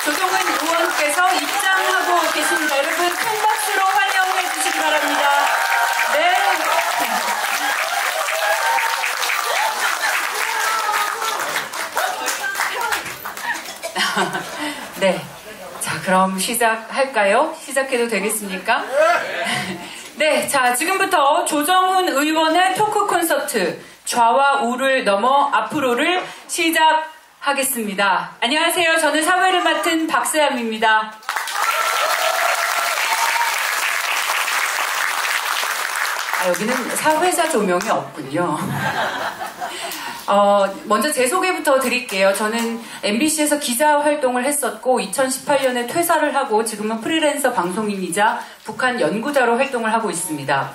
조정훈 의원께서 입장하고 계십니다. 여러분 큰 박수로 환영해 주시기 바랍니다. 네. 네. 자, 그럼 시작할까요? 시작해도 되겠습니까? 네, 자, 지금부터 조정훈 의원의 토크 콘서트 좌와 우를 넘어 앞으로를 시작하겠습니다. 안녕하세요. 저는 사회를 맡은 박세암입니다. 여기는 사회자 조명이 없군요. 먼저 제 소개부터 드릴게요. 저는 MBC에서 기자 활동을 했었고 2018년에 퇴사를 하고 지금은 프리랜서 방송인이자 북한 연구자로 활동을 하고 있습니다.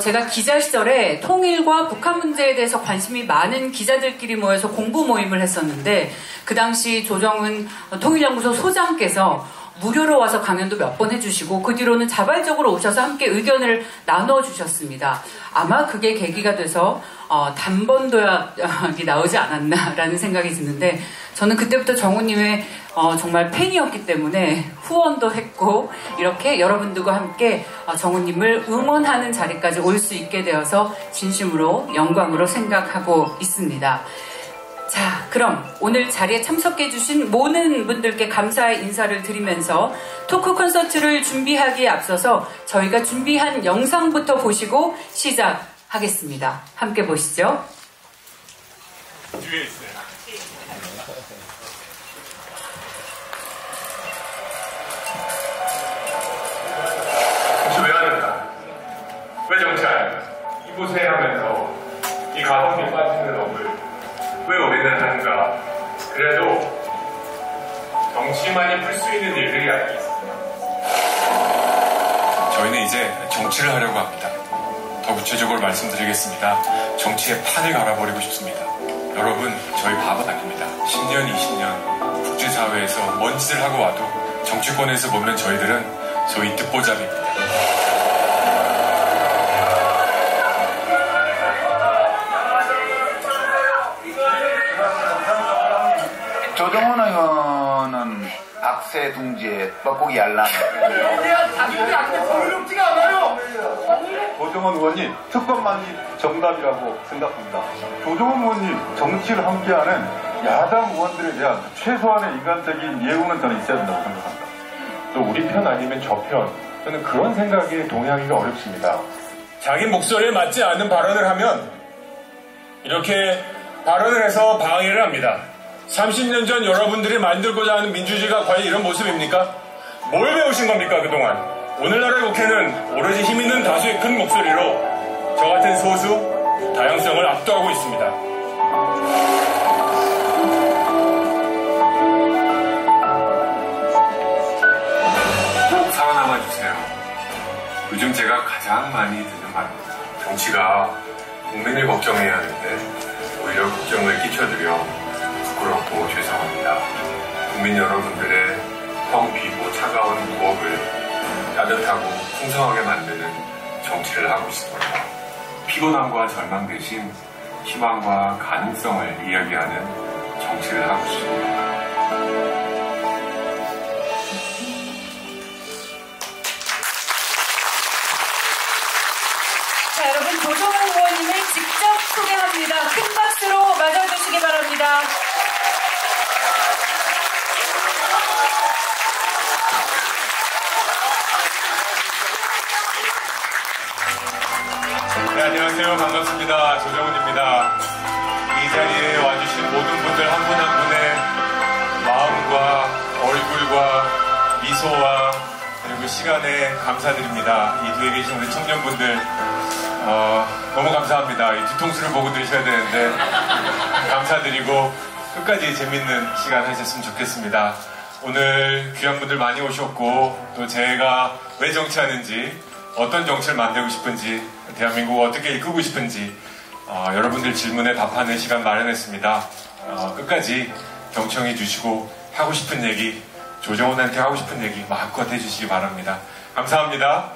제가 기자 시절에 통일과 북한 문제에 대해서 관심이 많은 기자들끼리 모여서 공부 모임을 했었는데 그 당시 조정훈 통일연구소 소장께서 무료로 와서 강연도 몇 번 해주시고 그 뒤로는 자발적으로 오셔서 함께 의견을 나눠주셨습니다. 아마 그게 계기가 돼서 단번도약이 나오지 않았나라는 생각이 드는데 저는 그때부터 정훈님의 정말 팬이었기 때문에 후원도 했고 이렇게 여러분들과 함께 정훈님을 응원하는 자리까지 올 수 있게 되어서 진심으로 영광으로 생각하고 있습니다. 자, 그럼 오늘 자리에 참석해주신 모든 분들께 감사의 인사를 드리면서 토크 콘서트를 준비하기에 앞서서 저희가 준비한 영상부터 보시고 시작하겠습니다. 함께 보시죠. 뒤에 있어요. 혹시 왜 하는가? 왜 정치하는가? 이곳에 하면서 이 가성비에 빠지는 업을 왜 우리는 하는가? 그래도 정치만이 풀 수 있는 일들이 아니기 있습니다. 저희는 이제 정치를 하려고 합니다. 더 구체적으로 말씀드리겠습니다. 정치의 판을 갈아버리고 싶습니다. 여러분, 저희 바보 아닙니다. 10년, 20년 국제사회에서 뭔 짓을 하고 와도 정치권에서 보면 저희들은 소위 듣보잡입니다. 조정훈 의원은 박새 둥지에 뻐꾸기 알람. 조정훈 의원님 특검만이 정답이라고 생각합니다. 조정훈 의원님 정치를 함께하는 야당 의원들에 대한 최소한의 인간적인 예우는 저는 있어야 된다고 생각합니다. 또 우리 편 아니면 저 편. 저는 그런 생각에 동의하기가 어렵습니다. 자기 목소리에 맞지 않는 발언을 하면 이렇게 발언을 해서 방해를 합니다. 30년 전 여러분들이 만들고자 하는 민주주의가 과연 이런 모습입니까? 뭘 배우신 겁니까 그동안? 오늘날의 국회는 오로지 힘 있는 다수의 큰 목소리로 저 같은 소수, 다양성을 압도하고 있습니다. 꼭 살아남아주세요. 요즘 제가 가장 많이 듣는 말입니다. 정치가 국민을 걱정해야 하는데 오히려 걱정을 끼쳐드려 부끄럽고 죄송합니다. 국민 여러분들의 텅 비고 차가운 부엌을 따뜻하고 풍성하게 만드는 정치를 하고 있습니다. 피곤함과 절망 대신 희망과 가능성을 이야기하는 정치를 하고 있습니다. 자, 여러분 조정훈 의원님을 직접 소개합니다. 큰 박수로 맞아주시기 바랍니다. 네, 안녕하세요. 반갑습니다. 조정훈입니다. 이 자리에 와주신 모든 분들 한 분 한 분의 마음과 얼굴과 미소와 그리고 시간에 감사드립니다. 이 뒤에 계신 우리 청년분들 너무 감사합니다. 이 뒤통수를 보고 들으셔야 되는데 감사드리고 끝까지 재밌는 시간 하셨으면 좋겠습니다. 오늘 귀한 분들 많이 오셨고 또 제가 왜 정치하는지 어떤 정치를 만들고 싶은지 대한민국을 어떻게 이끌고 싶은지 여러분들 질문에 답하는 시간 마련했습니다. 끝까지 경청해 주시고 하고 싶은 얘기 조정훈한테 하고 싶은 얘기 마음껏 해주시기 바랍니다. 감사합니다.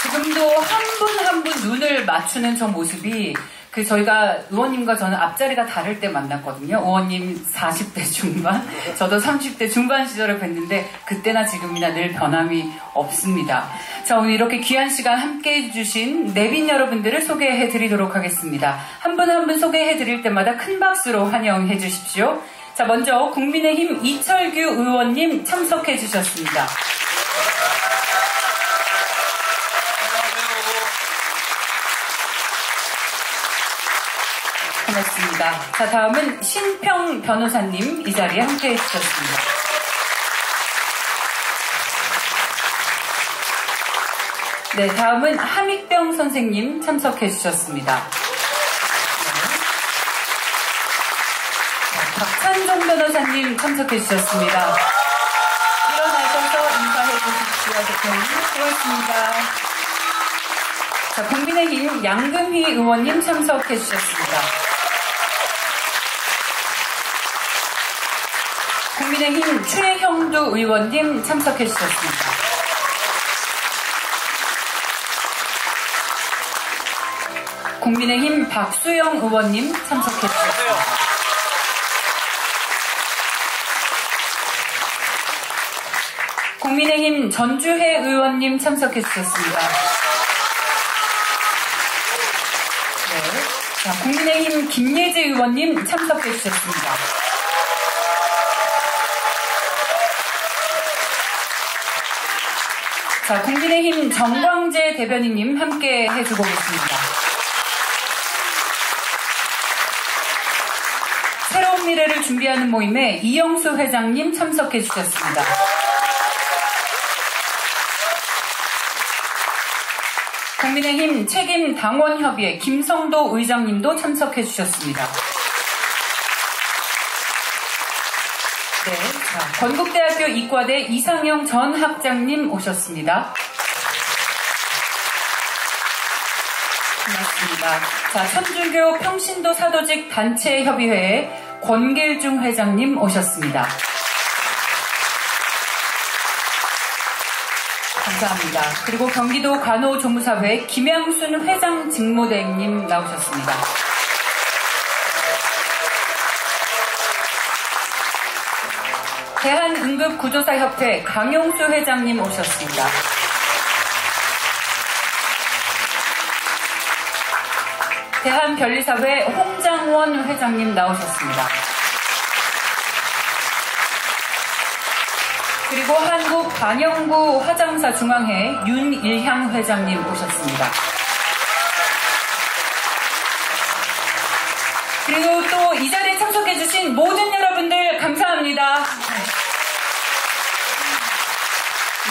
지금도 한 분 한 분 눈을 맞추는 저 모습이 저희가 의원님과 저는 앞자리가 다를 때 만났거든요. 의원님 40대 중반, 저도 30대 중반 시절에 뵀는데 그때나 지금이나 늘 변함이 없습니다. 자, 오늘 이렇게 귀한 시간 함께 해주신 내빈 여러분들을 소개해드리도록 하겠습니다. 한 분 한 분 소개해드릴 때마다 큰 박수로 환영해 주십시오. 자, 먼저 국민의힘 이철규 의원님 참석해 주셨습니다. 반갑습니다. 자, 다음은 신평 변호사님 이 자리에 함께 해주셨습니다. 네, 다음은 함익병 선생님 참석해 주셨습니다. 박찬종 변호사님 참석해 주셨습니다. 일어나셔서 인사해 주십시오. 대표님 수고하셨습니다. 자, 국민의힘 양금희 의원님 참석해 주셨습니다. 국민의힘 최형두 의원님 참석해 주셨습니다. 국민의힘 박수영 의원님 참석해 주셨습니다. 국민의힘 전주혜 의원님 참석해 주셨습니다. 네. 자, 국민의힘 김예지 의원님 참석해 주셨습니다. 자, 국민의힘 정광재 대변인님 함께 해주고 계십니다. 새로운 미래를 준비하는 모임에 이영수 회장님 참석해 주셨습니다. 국민의힘 책임 당원협의회 김성도 의장님도 참석해 주셨습니다. 네, 자, 건국대학교 이과대 이상영 전 학장님 오셨습니다. 반갑습니다. 자, 천주교 평신도 사도직 단체협의회에 권길중 회장님 오셨습니다. 감사합니다. 그리고 경기도 간호조무사회 김양순 회장 직무대행님 나오셨습니다. 대한응급구조사협회 강용수 회장님 오셨습니다. 대한변리사회 홍장원 회장님 나오셨습니다. 그리고 한국반영구 화장사 중앙회 윤일향 회장님 오셨습니다. 그리고 또 이 자리에 참석해주신 모든 여러분들 감사합니다.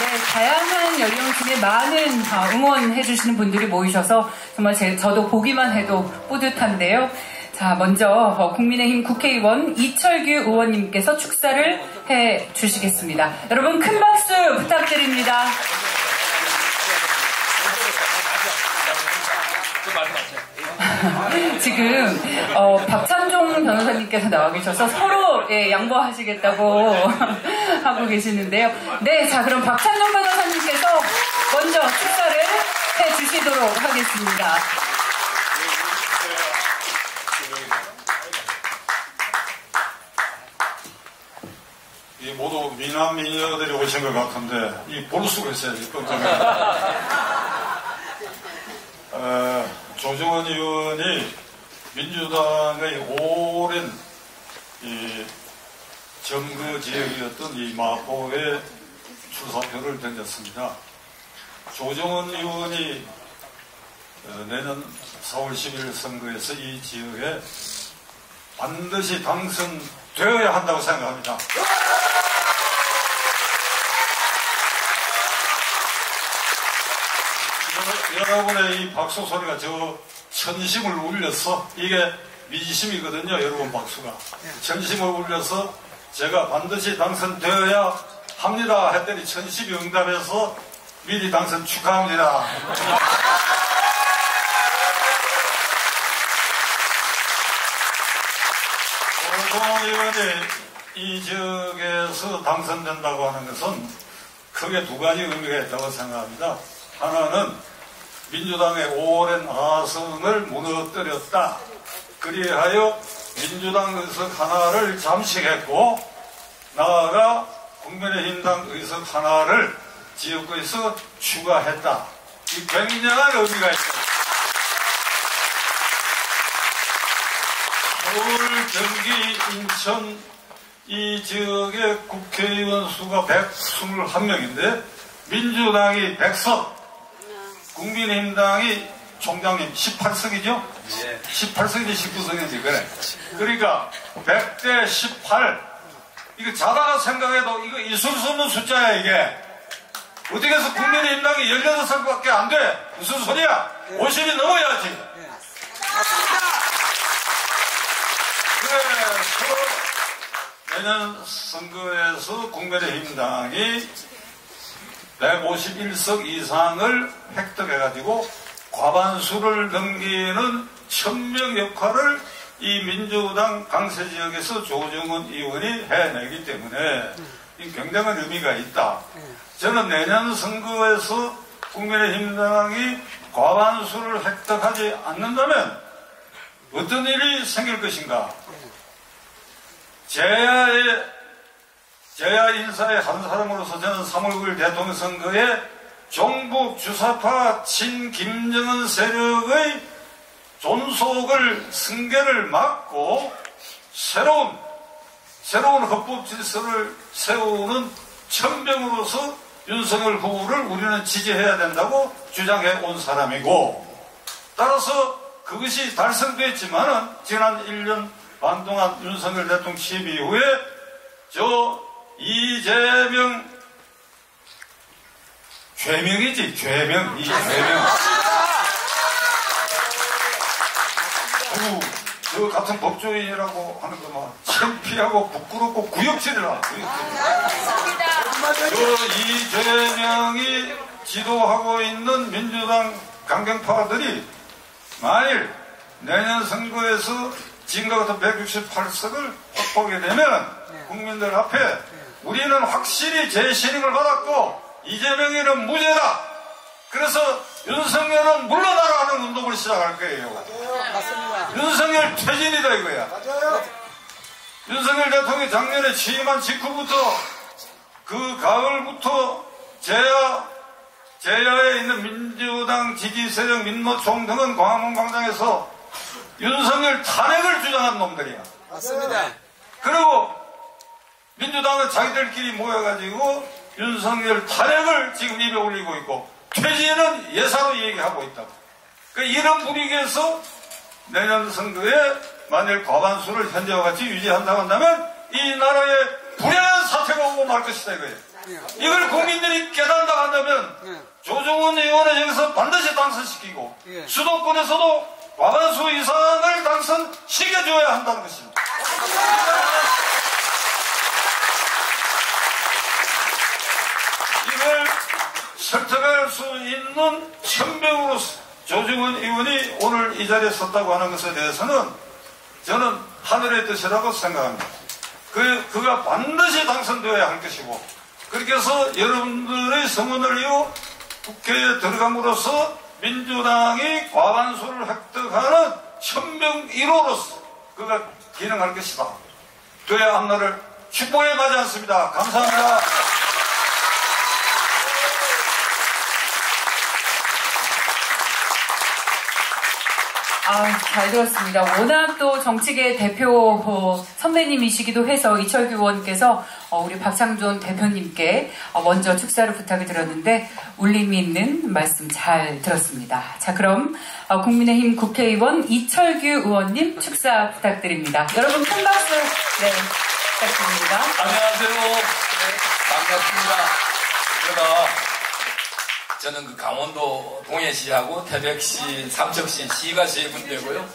네, 다양한 연령층에 많은 응원해주시는 분들이 모이셔서 정말 저도 보기만 해도 뿌듯한데요. 자, 먼저 국민의힘 국회의원 이철규 의원님께서 축사를 해주시겠습니다. 여러분 큰 박수 부탁드립니다. 지금 박찬종 변호사님께서 나와 계셔서 서로 양보하시겠다고 하고 계시는데요. 네, 자, 그럼 박찬종 변호사님께서 먼저 축사를 해주시도록 하겠습니다. 이 모두 미남 미녀들이 오신 것 같은데 이 볼수가 있어야지 깜짝이야. 조정원 의원이 민주당의 오랜 이 점거 지역이었던 이 마포에 출사표를 던졌습니다. 조정원 의원이 내년 4월 10일 선거에서 이 지역에 반드시 당선되어야 한다고 생각합니다. 여러분의 이 박수 소리가 저 천심을 울려서 이게 미지심이거든요. 여러분 박수가 천심을 울려서 제가 반드시 당선되어야 합니다 했더니 천심이 응답해서 미리 당선 축하합니다. 조정원 의원이 이 지역에서 당선된다고 하는 것은 크게 두 가지 의미가 있다고 생각합니다. 하나는 민주당의 오랜 하성을 무너뜨렸다. 그리하여 민주당 의석 하나를 잠식했고 나아가 국민의힘당 의석 하나를 지역구에서 추가했다. 이 굉장한 의미가 있다. 서울, 경기, 인천 이 지역의 국회의원 수가 121명인데 민주당이 100석, 국민의힘당이 총장님 18석이죠? 18석인지 19석인지 그래. 그러니까 100대 18. 이거 자다가 생각해도 이거 있을 수 없는 숫자야 이게. 어떻게 해서 국민의힘당이 18석밖에 안 돼? 무슨 소리야? 50이 넘어야지. 그래서 내년 선거에서 국민의힘당이 151석 이상을 획득해가지고 과반수를 넘기는 천명 역할을 이 민주당 강세지역에서 조정훈 의원이 해내기 때문에 이 굉장한 의미가 있다. 저는 내년 선거에서 국민의힘당이 과반수를 획득하지 않는다면 어떤 일이 생길 것인가? 제야 인사의 한 사람으로서 저는 3월 9일 대통령 선거에 종북 주사파 친김정은 세력의 존속을 승계를 막고 새로운 헌법 질서를 세우는 천병으로서 윤석열 후보를 우리는 지지해야 된다고 주장해 온 사람이고, 따라서 그것이 달성됐지만은 지난 1년 반 동안 윤석열 대통령 취임 이후에 이재명 죄명이지, 죄명. 저 같은 법조인이라고 하는 거만 창피하고 부끄럽고 구역질이라. 이재명이 지도하고 있는 민주당 강경파들이 만일 내년 선거에서 지금과 같은 168석을 확보하게 되면 국민들 앞에 우리는 확실히 재신임을 받았고 이재명이는 무죄다. 그래서 윤석열은 물러나라 하는 운동을 시작할 거예요. 맞습니다. 윤석열 퇴진이다 이거야. 맞아요. 윤석열 대통령이 작년에 취임한 직후부터 그 가을부터 제야에 있는 민주당 지지세력 민노총 등은 광화문 광장에서 윤석열 탄핵을 주장한 놈들이야. 맞습니다. 그리고 민주당은 자기들끼리 모여가지고 윤석열 탄핵을 지금 입에 올리고 있고 퇴진은 예사로 얘기하고 있다고. 그러니까 이런 분위기에서 내년 선거에 만일 과반수를 현재와 같이 유지한다고 한다면 이 나라에 불행한 사태가 오고 말 것이다 이거예요. 이걸 국민들이 깨닫는다고 한다면 조정훈 의원을 여기서 반드시 당선시키고 수도권에서도 과반수 이상을 당선시켜줘야 한다는 것입니다. 이걸 설득할 수 있는 천명으로서 조정훈 의원이 오늘 이 자리에 섰다고 하는 것에 대해서는 저는 하늘의 뜻이라고 생각합니다. 그가 반드시 당선되어야 할 것이고, 그렇게 해서 여러분들의 성원을 이어 국회에 들어감으로써 민주당이 과반수를 획득하는 천명 1호로서 그가 기능할 것이다. 돼야 한 날을 축복해 가지 않습니다. 감사합니다. 잘 들었습니다. 워낙 또 정치계 대표 선배님이시기도 해서 이철규 의원께서 우리 박창존 대표님께 먼저 축사를 부탁을 드렸는데 울림이 있는 말씀 잘 들었습니다. 자, 그럼 국민의힘 국회의원 이철규 의원님 축사 부탁드립니다. 여러분 큰 박수 부탁드립니다. 안녕하세요. 반갑습니다. 저는 그 강원도 동해시하고 태백시, 삼척시, 시가 제일 분되고요.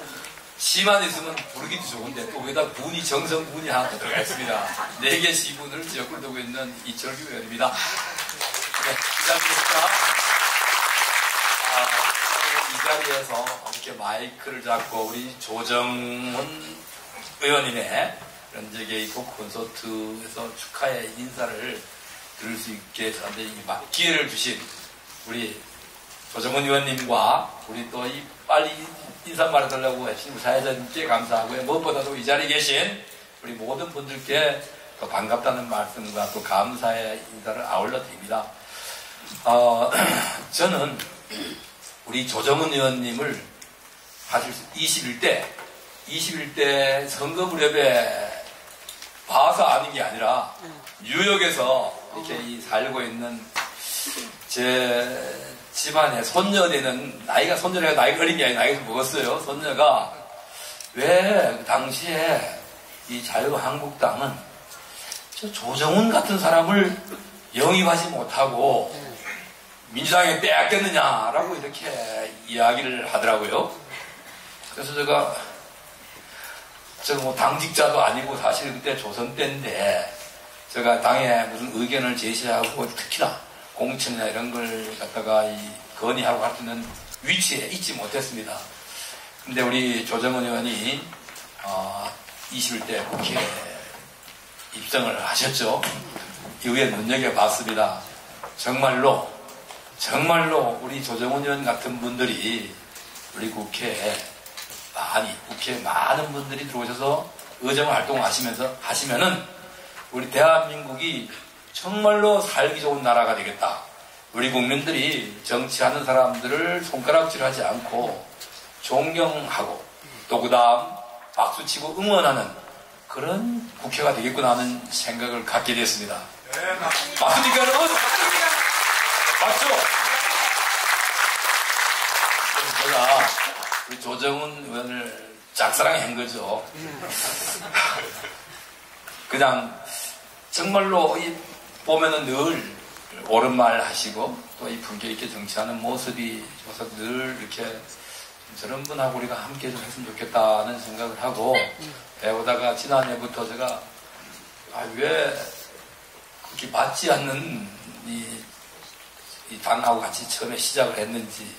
시만 있으면 부르기도 좋은데 또 여기다 군이 정성군이 하나 더 들어가 있습니다. 4개 시군을 지역구를 두고 있는 이철규 의원입니다. 네, 시작합니다. 이 자리에서 이렇게 마이크를 잡고 우리 조정훈 의원님의 연재계의 콘서트에서 축하의 인사를 들을 수 있게 저한테 기회를 주신 우리 조정훈 의원님과 우리 또 이 빨리 인사말 해달라고 해주신 우리 사회자님께 감사하고요. 무엇보다도 이 자리에 계신 우리 모든 분들께 또 반갑다는 말씀과 또 감사의 인사를 아울러 드립니다. 저는 우리 조정훈 의원님을 사실 21대 선거 무렵에 봐서 아는 게 아니라 뉴욕에서 이렇게 살고 있는 제 집안에 손녀되는 손녀가 나이가 어린 게 아니라 나이가 먹었어요. 손녀가 왜 그 당시에 이 자유한국당은 저 조정훈 같은 사람을 영입하지 못하고 민주당에 빼앗겼느냐라고 이렇게 이야기를 하더라고요. 그래서 제가 뭐 당직자도 아니고 사실 그때 조선 때인데 제가 당에 무슨 의견을 제시하고 특히나 공천이나 이런 걸 갖다가 건의하고 할 수 있는 위치에 있지 못했습니다. 근데 우리 조정훈 의원이 21대 국회에 입성을 하셨죠. 이후에 눈여겨봤습니다. 정말로 우리 조정훈 의원 같은 분들이 우리 국회에 많은 분들이 들어오셔서 의정 활동을 하시면은 우리 대한민국이 정말로 살기 좋은 나라가 되겠다. 우리 국민들이 정치하는 사람들을 손가락질하지 않고 존경하고 또 그 다음 박수치고 응원하는 그런 국회가 되겠구나 하는 생각을 갖게 됐습니다. 맞습니까 여러분? 맞죠? 제가 우리 조정훈 의원을 짝사랑한 거죠. 그냥 정말로 보면은 늘 옳은 말 하시고 또 이 품격 있게 정치하는 모습이 좋아서 늘 이렇게 저런 분하고 우리가 함께 좀 했으면 좋겠다는 생각을 하고 배우다가 지난해부터 제가 왜 그렇게 맞지 않는 이 당하고 같이 처음에 시작을 했는지.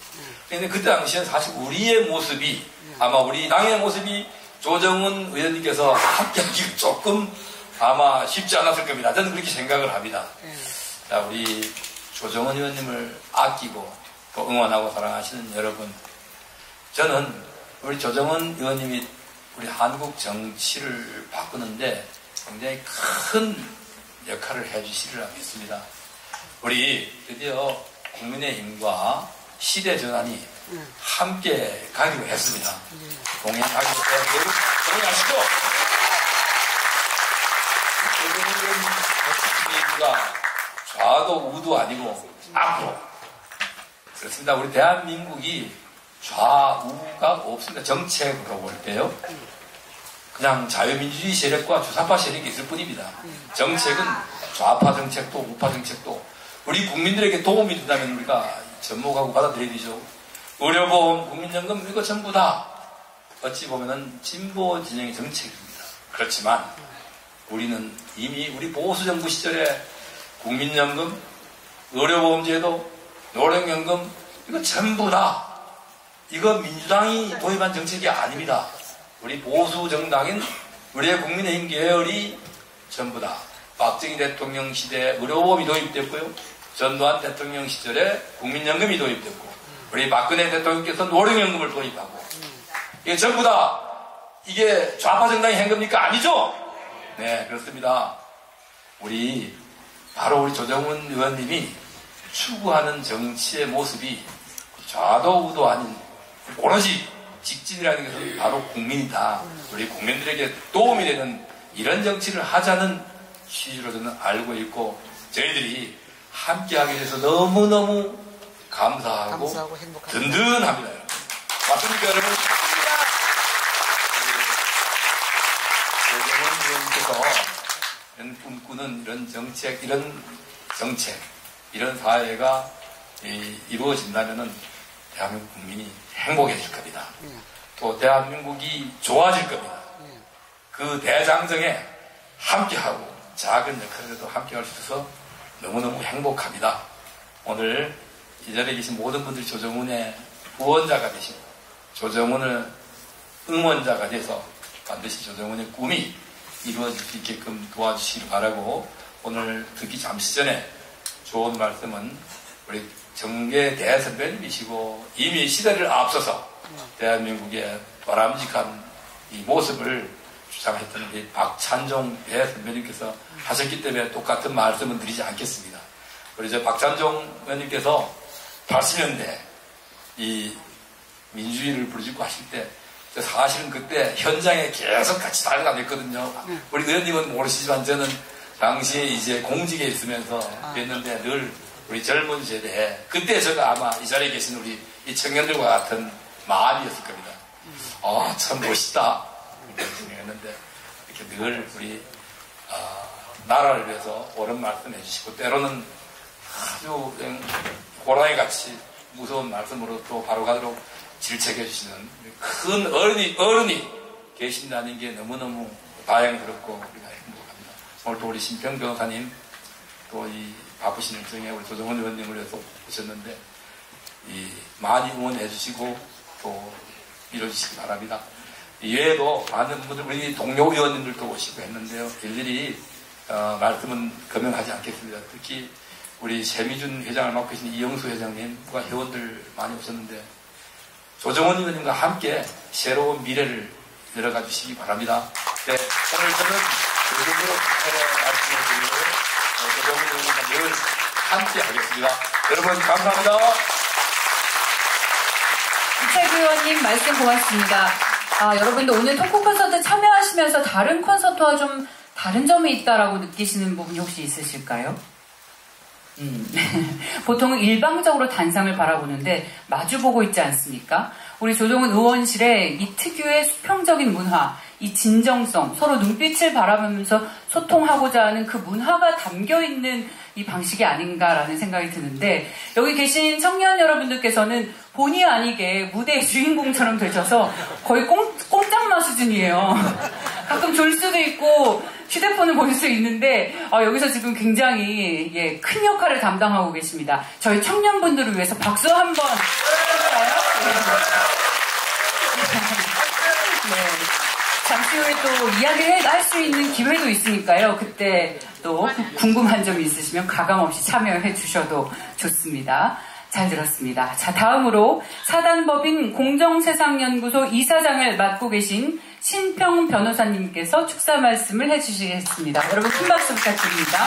근데 그때 당시에 사실 우리의 모습이 아마 우리 당의 모습이 조정훈 의원님께서 함께하기 조금 아마 쉽지 않았을 겁니다. 저는 그렇게 생각을 합니다. 자, 우리 조정훈 의원님을 아끼고 또 응원하고 사랑하시는 여러분, 저는 우리 조정훈 의원님이 우리 한국 정치를 바꾸는데 굉장히 큰 역할을 해주시리라 믿습니다. 우리 드디어 국민의힘과 시대 전환이 함께 가기로 했습니다. 동행하기로 했는데 동행하시고 조정훈 좌도 우도 아니고 앞으로 그렇습니다. 우리 대한민국이 좌우가 없습니다. 정책으로 볼 때요. 그냥 자유민주주의 세력과 주사파 세력이 있을 뿐입니다. 정책은 좌파 정책도 우파 정책도 우리 국민들에게 도움이 된다면 우리가 접목하고 받아들여야 되죠. 의료보험, 국민연금 이거 전부 다 어찌 보면은 진보 진영의 정책입니다. 그렇지만 우리는 이미 우리 보수정부 시절에 국민연금, 의료보험제도, 노령연금 이거 전부 다 이거 민주당이 도입한 정책이 아닙니다. 우리 보수정당인 우리의 국민의힘 계열이 전부 다 박정희 대통령 시대에 의료보험이 도입됐고요. 전두환 대통령 시절에 국민연금이 도입됐고 우리 박근혜 대통령께서 노령연금을 도입하고 이게 전부 다 이게 좌파 정당이 한 겁니까? 아니죠? 네, 그렇습니다. 바로 우리 조정훈 의원님이 추구하는 정치의 모습이 좌도 우도 아닌 오로지 직진이라는 것은 바로 국민이다. 우리 국민들에게 도움이 되는 이런 정치를 하자는 취지로 저는 알고 있고 저희들이 함께하게 돼서 너무너무 감사하고 든든합니다. 여러분. 맞습니까 여러분? 조정훈 의원님께서 이런 꿈꾸는 이런 정책, 이런 사회가 이루어진다면은 대한민국 국민이 행복해질 겁니다. 또 대한민국이 좋아질 겁니다. 그 대장정에 함께하고 작은 역할에도 함께할 수 있어서 너무너무 행복합니다. 오늘 이 자리에 계신 모든 분들이 조정훈의 후원자가 되시고 조정훈의 응원자가 돼서 반드시 조정훈의 꿈이 이루어질 수 있게끔 도와주시길 바라고 오늘 듣기 잠시 전에 좋은 말씀은 우리 정계 대선배님이시고 이미 시대를 앞서서 대한민국의 바람직한 이 모습을 주장했던 우리 박찬종 대선배님께서 하셨기 때문에 똑같은 말씀은 드리지 않겠습니다. 우리 저 박찬종 의원님께서 80년대 이 민주주의를 부르짖고 하실 때 사실은 그때 현장에 계속 같이 달려다녔거든요. 우리 의원님은 모르시지만 저는 당시에 이제 공직에 있으면서 뵀는데 늘 우리 젊은 세대에 그때 제가 아마 이 자리에 계신 우리 이 청년들과 같은 마음이었을 겁니다. 참 멋있다 했는데 이렇게 늘 우리 나라를 위해서 옳은 말씀 해주시고 때로는 아주 호랑이 같이 무서운 말씀으로 또 바로 가도록 질책해 주시는 큰 어른이 계신다는 게 너무너무 다행스럽고 우리가 행복합니다. 오늘 또 우리 심평 변호사님 또 이 바쁘신 일정에 우리 조정원 의원님을 위해서 오셨는데 많이 응원해 주시고 또 밀어주시기 바랍니다. 이외에도 많은 분들 우리 동료 의원님들도 오시고 했는데요. 일일이 말씀은 거명하지 않겠습니다. 특히 우리 세미준 회장을 맡고 계신 이영수 회장님과 회원들 많이 오셨는데 조정원 의원님과 함께 새로운 미래를 열어가 주시기 바랍니다. 네, 오늘 저는 이 정도로 말씀을 드리고 조정원 의원님과 늘 함께 하겠습니다. 여러분 감사합니다. 이철규 의원님 말씀 고맙습니다. 여러분도 오늘 토크 콘서트 참여하시면서 다른 콘서트와 좀 다른 점이 있다라고 느끼시는 부분이 혹시 있으실까요? 보통은 일방적으로 단상을 바라보는데 마주보고 있지 않습니까? 우리 조정훈 의원실의 이 특유의 수평적인 문화, 이 진정성, 서로 눈빛을 바라보면서 소통하고자 하는 그 문화가 담겨있는 이 방식이 아닌가라는 생각이 드는데 여기 계신 청년 여러분들께서는 본의 아니게 무대의 주인공처럼 되셔서 거의 꼼짝마 수준이에요. 가끔 졸 수도 있고 휴대폰을 볼 수 있는데 여기서 지금 굉장히 큰 역할을 담당하고 계십니다. 저희 청년분들을 위해서 박수 한번 해볼까요? 네. 잠시 후에 또 이야기를 할 수 있는 기회도 있으니까요. 그때 또 궁금한 점이 있으시면 가감없이 참여해 주셔도 좋습니다. 잘 들었습니다. 자, 다음으로 사단법인 공정세상연구소 이사장을 맡고 계신 신평 변호사님께서 축사 말씀을 해주시겠습니다. 여러분 큰 박수 부탁드립니다.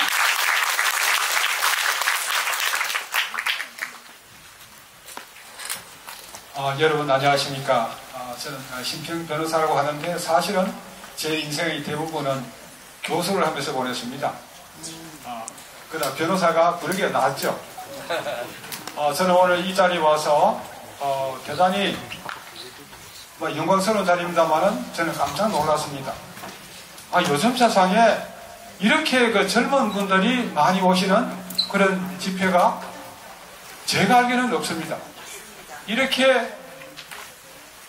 여러분 안녕하십니까. 저는 신평 변호사라고 하는데 사실은 제 인생의 대부분은 교수를 하면서 보냈습니다. 그러나 변호사가 부르기가 낫죠. 저는 오늘 이 자리에 와서 대단히 영광스러운 자리입니다만은 저는 깜짝 놀랐습니다. 요즘 세상에 이렇게 그 젊은 분들이 많이 오시는 그런 집회가 제가 알기로는 없습니다. 이렇게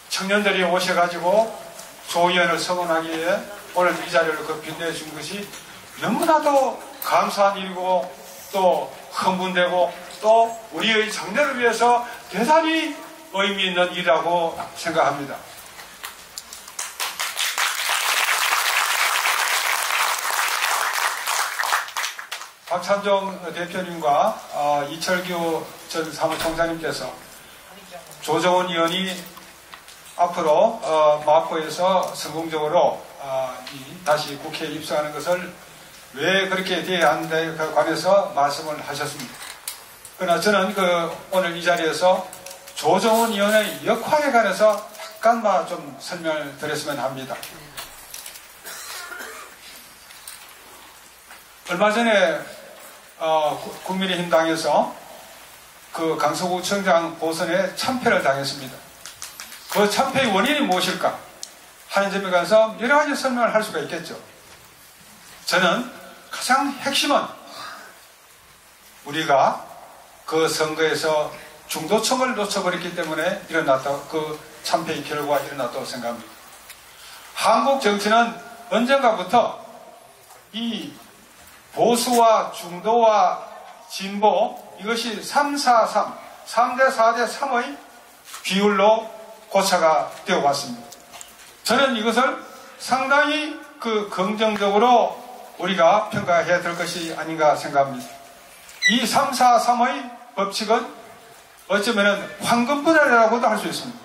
청년들이 오셔가지고 조의원을 서문하기에 오늘 이 자리를 빛내준 것이 너무나도 감사한 일이고 또 흥분되고 또 우리의 장래를 위해서 대단히 의미 있는 일이라고 생각합니다. 박찬종 대표님과 이철규 전 사무총장님께서 조정훈 의원이 앞으로 마포에서 성공적으로 다시 국회에 입성하는 것을 왜 그렇게 돼야 하는데 관해서 말씀을 하셨습니다. 그러나 저는 오늘 이 자리에서 조정훈 의원의 역할에 관해서 잠깐만 좀 설명을 드렸으면 합니다. 얼마 전에 국민의힘당에서 강서구청장 보선에 참패를 당했습니다. 그 참패의 원인이 무엇일까 하는 점에 관해서 여러 가지 설명을 할 수가 있겠죠. 저는 가장 핵심은 우리가 그 선거에서 중도층을 놓쳐버렸기 때문에 그 참패의 결과가 일어났다고 생각합니다. 한국 정치는 언젠가부터 이 보수와 중도와 진보 이것이 3대 4대 3의 비율로 고차가 되어 왔습니다. 저는 이것을 상당히 긍정적으로 우리가 평가해야 될 것이 아닌가 생각합니다. 이 3, 4, 3의 법칙은 어쩌면 황금 분할이라고도 할 수 있습니다.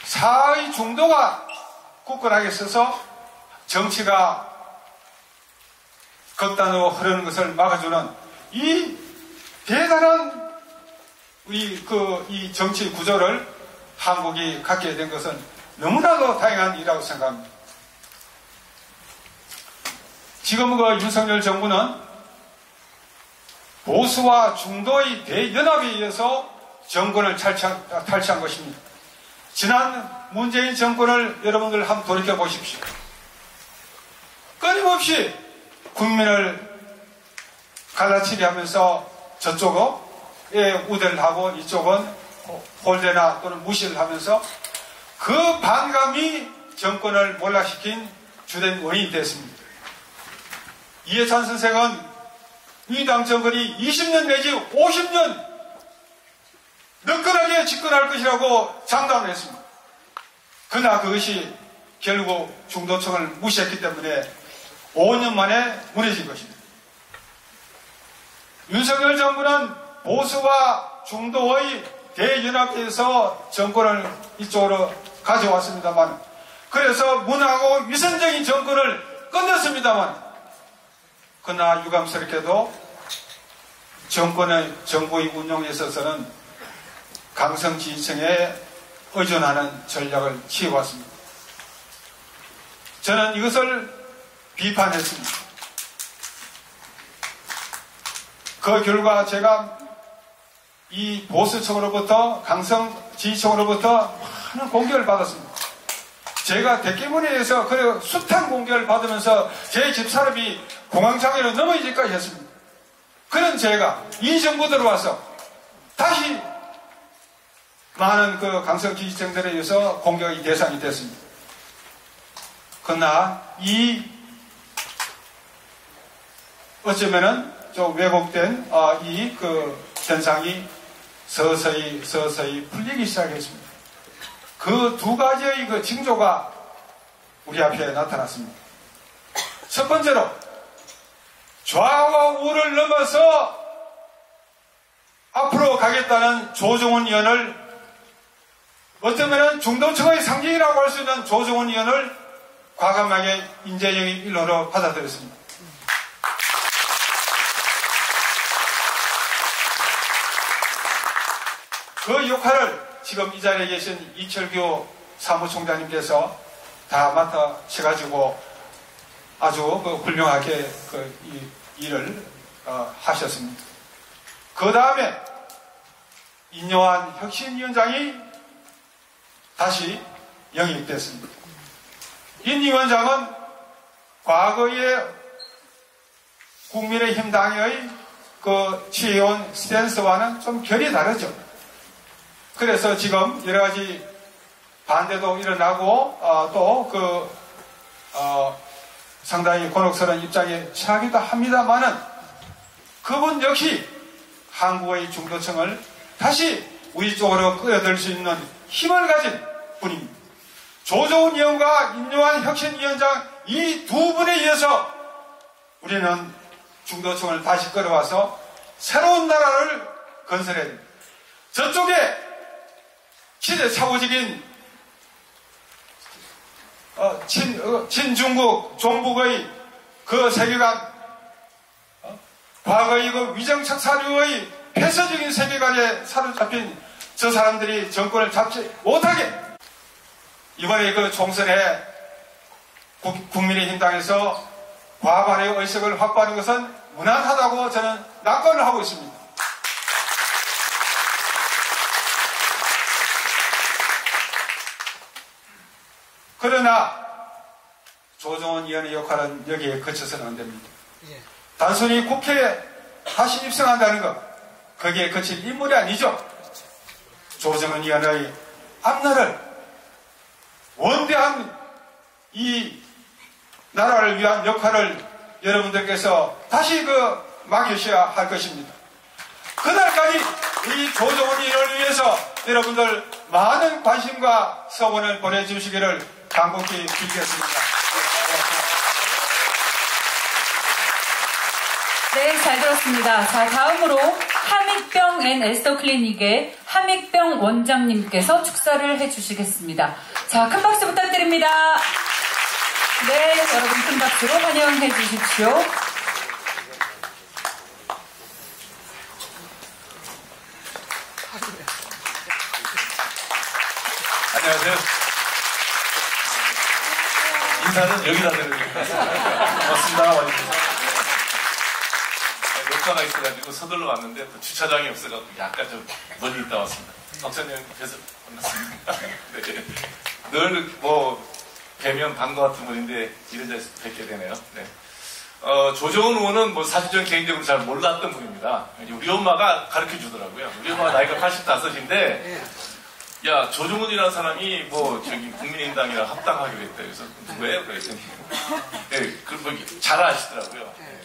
사의 중도가 굳건하게 서서 정치가 극단으로 흐르는 것을 막아주는 이 대단한 이 정치 구조를 한국이 갖게 된 것은 너무나도 다행한 일이라고 생각합니다. 지금 윤석열 정부는 보수와 중도의 대연합에 의해서 정권을 탈취한 것입니다. 지난 문재인 정권을 여러분들 한번 돌이켜 보십시오. 끊임없이 국민을 갈라치기 하면서 저쪽은 우대를 하고 이쪽은 홀대나 또는 무시를 하면서 그 반감이 정권을 몰락시킨 주된 원인이 됐습니다. 이해찬 선생은 이 당 정권이 20년 내지 50년 너끈하게 집권할 것이라고 장담을 했습니다. 그러나 그것이 결국 중도층을 무시했기 때문에 5년 만에 무너진 것입니다. 윤석열 정부는 보수와 중도의 대연합에서 정권을 이쪽으로 가져왔습니다만, 그래서 문화하고 위선적인 정권을 끝냈습니다만, 그러나 유감스럽게도 정부의 운영에 있어서는 강성 지지층에 의존하는 전략을 취해왔습니다. 저는 이것을 비판했습니다. 그 결과 제가 이 보수층으로부터 강성 지지층으로부터 많은 공격을 받았습니다. 제가 대깨문에서 그래 숱한 공격을 받으면서 제 집사람이 공황장애로 넘어지기까지 했습니다. 그런 제가 이 정부 들어와서 다시 많은 그 강성 지지층들에 의해서 공격의 대상이 됐습니다. 그러나 어쩌면은 좀 왜곡된 이 현상이 서서히 풀리기 시작했습니다. 그 두 가지의 그 징조가 우리 앞에 나타났습니다. 첫 번째로 좌와 우를 넘어서 앞으로 가겠다는 조정훈 의원을, 어쩌면 중도층의 상징이라고 할 수 있는 조정훈 의원을 과감하게 인재영입 일로로 받아들였습니다. 그 역할을 지금 이 자리에 계신 이철규 사무총장님께서 다 맡아셔가지고 아주 훌륭하게 이 일을 하셨습니다. 그 다음에 인요한 혁신위원장이 다시 영입됐습니다. 인 위원장은 과거의 국민의힘 당의 취해온 스탠스와는 좀 결이 다르죠. 그래서 지금 여러 가지 반대도 일어나고 또 상당히 곤혹스러운 입장에 처하기도 합니다만은 그분 역시 한국의 중도층을 다시 우리 쪽으로 끌어들 수 있는 힘을 가진 분입니다. 조정훈 의원과 인요한 혁신위원장 이 두 분에 의해서 우리는 중도층을 다시 끌어와서 새로운 나라를 건설해야 됩니다. 저쪽에 시대착오적인 친중국 종북의 그 세계관, 과거의 그 위정착 사료의 폐쇄적인 세계관에 사로잡힌 저 사람들이 정권을 잡지 못하게 이번에 그 총선에 국민의힘 당에서 과반의 의석을 확보하는 것은 무난하다고 저는 낙관을 하고 있습니다. 그러나 조정훈 의원의 역할은 여기에 그쳐서는 안 됩니다. 단순히 국회에 다시 입성한다는 것, 거기에 그칠 인물이 아니죠. 조정훈 의원의 앞날을 원대한 이 나라를 위한 역할을 여러분들께서 다시 맡으셔야 할 것입니다. 그날까지 이 조정훈 의원을 위해서 여러분들 많은 관심과 성원을 보내주시기를 간곡히 빌겠습니다. 네, 잘 들었습니다. 자, 다음으로 함익병 앤 에스더 클리닉의 함익병 원장님께서 축사를 해주시겠습니다. 자, 큰 박수 부탁드립니다. 네, 여러분 큰 박수로 환영해 주십시오. 안녕하세요. 인사는 여기다 드립니다. 고맙습니다. 녹화가 있어가지고 서둘러 왔는데 또 주차장이 없어가지고 약간 좀 멀리 있다 왔습니다. 박사님께서 만났습니다. 네. 늘 뭐 뵈면 반가 같은 분인데 이런 자리에서 뵙게 되네요. 네. 조정훈 의원은 뭐 사실 저는 개인적으로 잘 몰랐던 분입니다. 우리 엄마가 가르쳐 주더라고요. 우리 엄마가 나이가 85인데 야, 조정훈이라는 사람이 뭐 저기 국민의힘당이랑 합당하기로 했다. 그래서 누구예요? 그랬더니 네, 뭐 잘 아시더라고요. 네.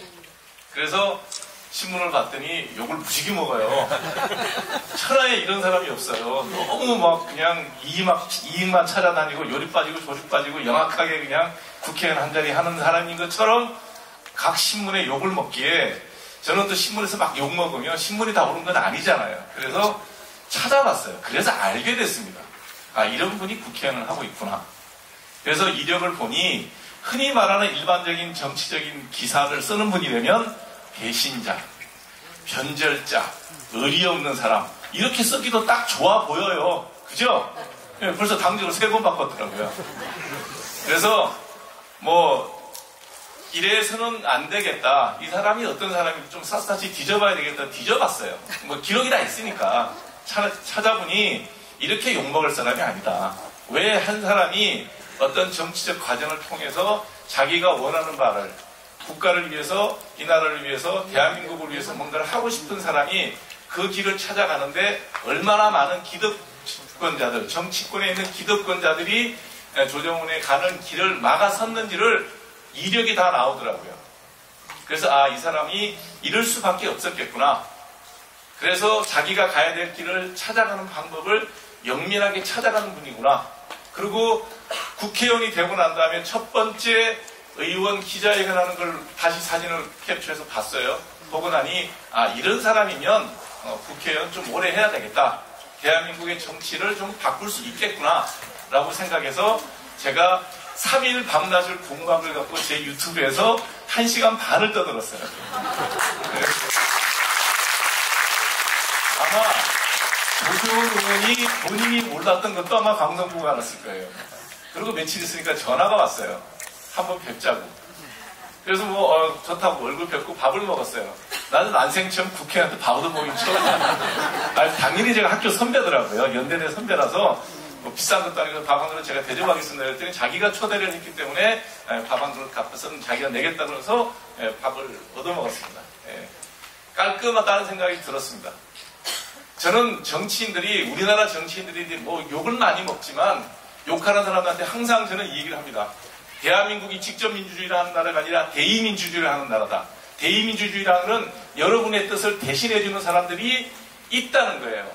그래서 신문을 봤더니 욕을 무지개 먹어요. 천하에 이런 사람이 없어요. 너무 막 그냥 이익만 찾아다니고 요리 빠지고 조리 빠지고 영악하게 그냥 국회의원 한 자리 하는 사람인 것처럼 각 신문에 욕을 먹기에 저는 또 신문에서 막 욕 먹으면 신문이 다 옳은 건 아니잖아요. 그래서 찾아봤어요. 그래서 알게 됐습니다. 아, 이런 분이 국회의원을 하고 있구나. 그래서 이력을 보니 흔히 말하는 일반적인 정치적인 기사를 쓰는 분이라면 배신자, 변절자, 의리 없는 사람 이렇게 쓰기도 딱 좋아 보여요. 그죠? 네, 벌써 당직을 3번 바꿨더라고요. 그래서 뭐 이래서는 안 되겠다. 이 사람이 어떤 사람인지 좀 샅샅이 뒤져봐야 되겠다. 뒤져봤어요. 뭐 기록이 다 있으니까 찾아보니 이렇게 욕먹을 사람이 아니다. 왜 한 사람이 어떤 정치적 과정을 통해서 자기가 원하는 바를 국가를 위해서, 이 나라를 위해서, 대한민국을 위해서 뭔가를 하고 싶은 사람이 그 길을 찾아가는데 얼마나 많은 기득권자들, 정치권에 있는 기득권자들이 조정훈의 가는 길을 막아섰는지를 이력이 다 나오더라고요. 그래서 아, 이 사람이 이럴 수밖에 없었겠구나. 그래서 자기가 가야 될 길을 찾아가는 방법을 영민하게 찾아가는 분이구나. 그리고 국회의원이 되고 난 다음에 첫 번째 의원 기자회견 하는 걸 다시 사진을 캡처해서 봤어요. 보고 나니 아, 이런 사람이면 국회의원 좀 오래 해야 되겠다. 대한민국의 정치를 좀 바꿀 수 있겠구나 라고 생각해서 제가 3일 밤낮을 공감을 갖고 제 유튜브에서 1시간 반을 떠들었어요. 네. 아마 조정훈 의원이 본인이 몰랐던 것도 아마 방송국에 알았을 거예요. 그리고 며칠 있으니까 전화가 왔어요. 한번 뵙자고. 그래서 뭐 좋다고 얼굴 뵙고 밥을 먹었어요. 나는 난생 처음 국회의원한테 밥을 먹긴 처음이야. 당연히 제가 학교 선배더라고요. 연대대 선배라서 뭐 비싼 것도 아니고 밥 한 그릇 제가 대접하겠습니다. 그랬더니 자기가 초대를 했기 때문에 밥 한 그릇 값은 자기가 내겠다 그래서 밥을 얻어먹었습니다. 깔끔하다는 생각이 들었습니다. 저는 정치인들이, 우리나라 정치인들이 뭐 욕을 많이 먹지만 욕하는 사람들한테 항상 저는 이 얘기를 합니다. 대한민국이 직접 민주주의를 하는 나라가 아니라 대의민주주의를 하는 나라다. 대의민주주의라는 여러분의 뜻을 대신해주는 사람들이 있다는 거예요.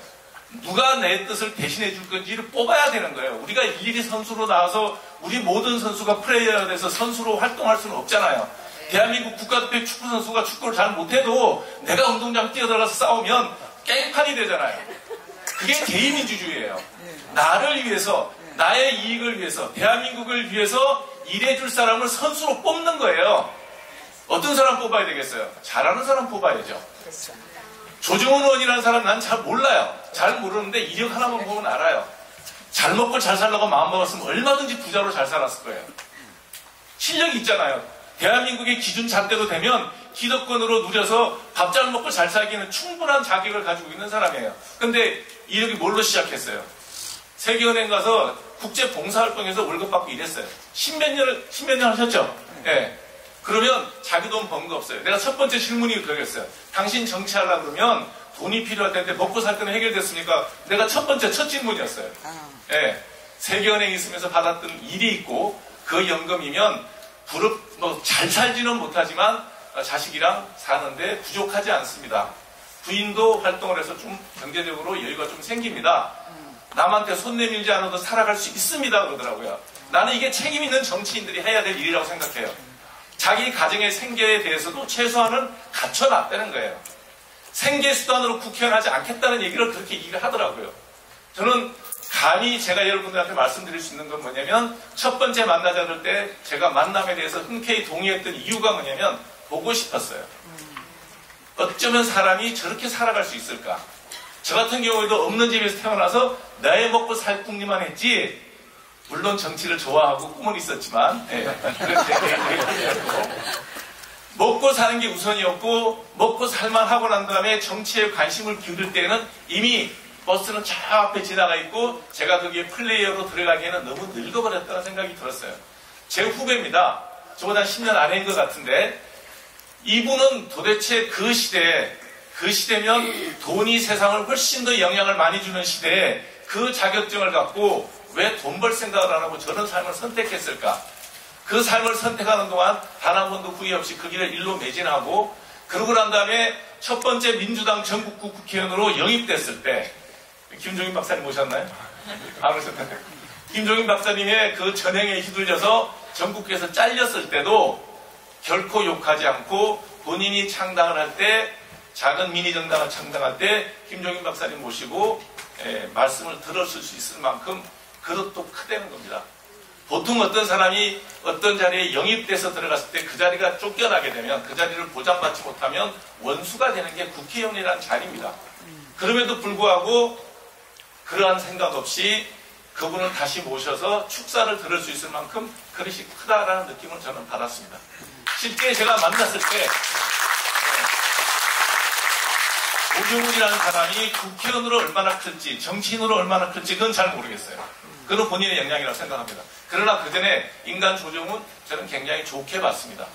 누가 내 뜻을 대신해 줄 건지를 뽑아야 되는 거예요. 우리가 일일이 선수로 나와서 우리 모든 선수가 플레이어가 돼서 선수로 활동할 수는 없잖아요. 대한민국 국가대표 축구 선수가 축구를 잘 못해도 내가 운동장 뛰어들어가서 싸우면 깽판이 되잖아요. 그게 대의민주주의예요. 나를 위해서, 나의 이익을 위해서, 대한민국을 위해서 일해줄 사람을 선수로 뽑는 거예요. 어떤 사람 뽑아야 되겠어요? 잘하는 사람 뽑아야죠. 조정훈 의원이라는 사람 난 잘 몰라요. 잘 모르는데 이력 하나만 보면 알아요. 잘 먹고 잘 살려고 마음먹었으면 얼마든지 부자로 잘 살았을 거예요. 실력이 있잖아요. 대한민국의 기준 잣대로 되면 기득권으로 누려서 밥 잘 먹고 잘 살기는 충분한 자격을 가지고 있는 사람이에요. 근데 이력이 뭘로 시작했어요? 세계은행 가서 국제 봉사활동에서 월급 받고 일했어요. 십몇 년 하셨죠? 네. 그러면 자기 돈 번 거 없어요. 내가 첫 번째 질문이 그거였어요. 당신 정치하려고 그러면 돈이 필요할 텐데 먹고 살 때는 해결됐습니까? 내가 첫 질문이었어요. 네. 세계은행에 있으면서 받았던 일이 있고 그 연금이면 잘 살지는 못하지만 자식이랑 사는데 부족하지 않습니다. 부인도 활동을 해서 좀 경제적으로 여유가 좀 생깁니다. 남한테 손 내밀지 않아도 살아갈 수 있습니다 그러더라고요. 나는 이게 책임 있는 정치인들이 해야 될 일이라고 생각해요. 자기 가정의 생계에 대해서도 최소한은 갖춰놨다는 거예요. 생계수단으로 국회의원 하지 않겠다는 얘기를 그렇게 얘기를 하더라고요. 저는 감히 제가 여러분들한테 말씀드릴 수 있는 건 뭐냐면 첫 번째 만나자 그럴 때 제가 만남에 대해서 흔쾌히 동의했던 이유가 뭐냐면 보고 싶었어요. 어쩌면 사람이 저렇게 살아갈 수 있을까? 저 같은 경우에도 없는 집에서 태어나서 나이 먹고 살 궁리만 했지, 물론 정치를 좋아하고 꿈은 있었지만, 먹고 사는 게 우선이었고, 먹고 살만하고 난 다음에 정치에 관심을 기울일 때는 이미 버스는 저 앞에 지나가 있고, 제가 거기에 플레이어로 들어가기에는 너무 늙어버렸다는 생각이 들었어요. 제 후배입니다. 저보다 10년 아래인 것 같은데, 이분은 도대체 그 시대면 돈이 세상을 훨씬 더 영향을 많이 주는 시대에 그 자격증을 갖고 왜 돈 벌 생각을 안 하고 저런 삶을 선택했을까? 그 삶을 선택하는 동안 단 한 번도 후회 없이 그 길을 일로 매진하고, 그러고 난 다음에 첫 번째 민주당 전국구 국회의원으로 영입됐을 때, 김종인 박사님 오셨나요? 안 오셨나요? 김종인 박사님의 그 전행에 휘둘려서 전국구에서 잘렸을 때도 결코 욕하지 않고 본인이 창당을 할 때, 작은 미니 정당을 창당할 때 김종인 박사님 모시고 말씀을 들었을 수 있을 만큼 그릇도 크다는 겁니다. 보통 어떤 사람이 어떤 자리에 영입돼서 들어갔을 때 그 자리가 쫓겨나게 되면, 그 자리를 보장받지 못하면 원수가 되는 게 국회의원이라는 자리입니다. 그럼에도 불구하고 그러한 생각 없이 그분을 다시 모셔서 축사를 들을 수 있을 만큼 그릇이 크다라는 느낌을 저는 받았습니다. 실제 제가 만났을 때 조정훈이라는 사람이 국회의원으로 얼마나 클지, 정치인으로 얼마나 클지 그건 잘 모르겠어요. 그건 본인의 역량이라고 생각합니다. 그러나 그 전에 인간 조정훈 저는 굉장히 좋게 봤습니다.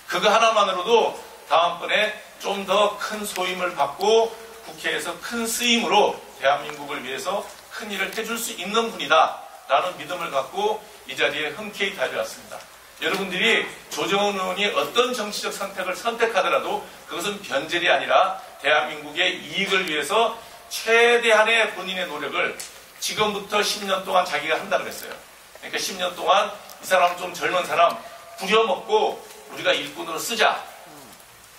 그거 하나만으로도 다음번에 좀 더 큰 소임을 받고 국회에서 큰 쓰임으로 대한민국을 위해서 큰 일을 해줄 수 있는 분이다 라는 믿음을 갖고 이 자리에 흔쾌히 달려왔습니다. 여러분들이 조정훈 의원이 어떤 정치적 선택을 선택하더라도 그것은 변절이 아니라 대한민국의 이익을 위해서 최대한의 본인의 노력을 지금부터 10년 동안 자기가 한다 그랬어요. 그러니까 10년 동안 이 사람 좀 젊은 사람 부려먹고 우리가 일꾼으로 쓰자.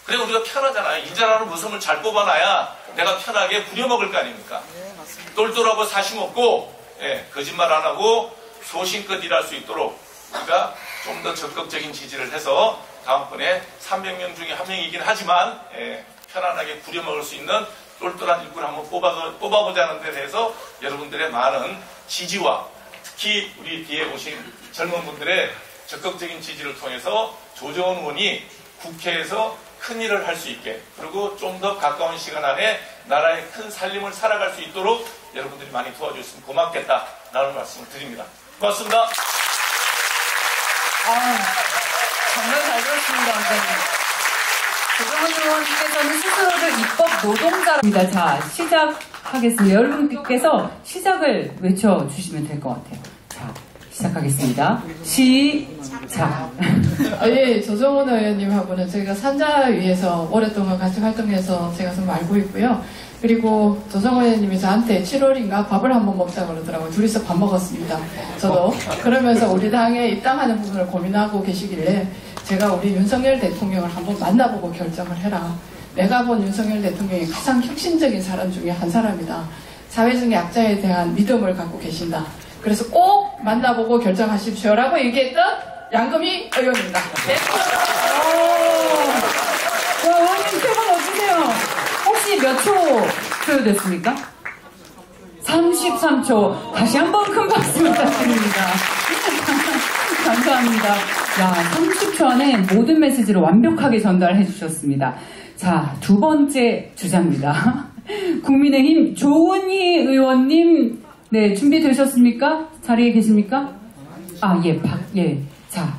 그래 우리가 편하잖아요. 인자라는 무섬을 잘 뽑아놔야 내가 편하게 부려먹을 거 아닙니까? 똘똘하고 사심없고 거짓말 안 하고 소신껏 일할 수 있도록 우리가 좀 더 적극적인 지지를 해서 다음번에 300명 중에 한 명이긴 하지만 편안하게 부려먹을 수 있는 똘똘한 일꾼을 한번 뽑아보자는 데 대해서 여러분들의 많은 지지와 특히 우리 뒤에 오신 젊은 분들의 적극적인 지지를 통해서 조정훈 의원이 국회에서 큰 일을 할 수 있게, 그리고 좀 더 가까운 시간 안에 나라의 큰 살림을 살아갈 수 있도록 여러분들이 많이 도와주셨으면 고맙겠다라는 말씀을 드립니다. 고맙습니다. 정말 잘 들었습니다, 원장님. 조정훈 의원님께서는 스스로를 입법 노동자입니다. 자, 시작하겠습니다. 여러분께서 시작을 외쳐주시면 될 것 같아요. 자, 시작하겠습니다. 시작. 예, 조정훈 의원님하고는 저희가 산자위에서 오랫동안 같이 활동해서 제가 좀 알고 있고요. 그리고 조정훈 의원님이 저한테 7월인가 밥을 한번 먹자고 그러더라고요. 둘이서 밥 먹었습니다. 저도. 그러면서 우리 당에 입당하는 부분을 고민하고 계시길래 제가 우리 윤석열 대통령을 한번 만나보고 결정을 해라. 내가 본 윤석열 대통령이 가장 혁신적인 사람 중에 한 사람이다. 사회적 약자에 대한 믿음을 갖고 계신다. 그래서 꼭 만나보고 결정하십시오라고 얘기했던 양금희 의원입니다. 네. 의원님 표본 어떠세요? 혹시 몇 초 소요됐습니까? 33초. 다시 한번 큰 박수 부탁드립니다. 감사합니다. 야, 30초 안에 모든 메시지를 완벽하게 전달해 주셨습니다. 자, 두 번째 주자입니다. 국민의힘 조은희 의원님, 네, 준비되셨습니까? 자리에 계십니까? 자,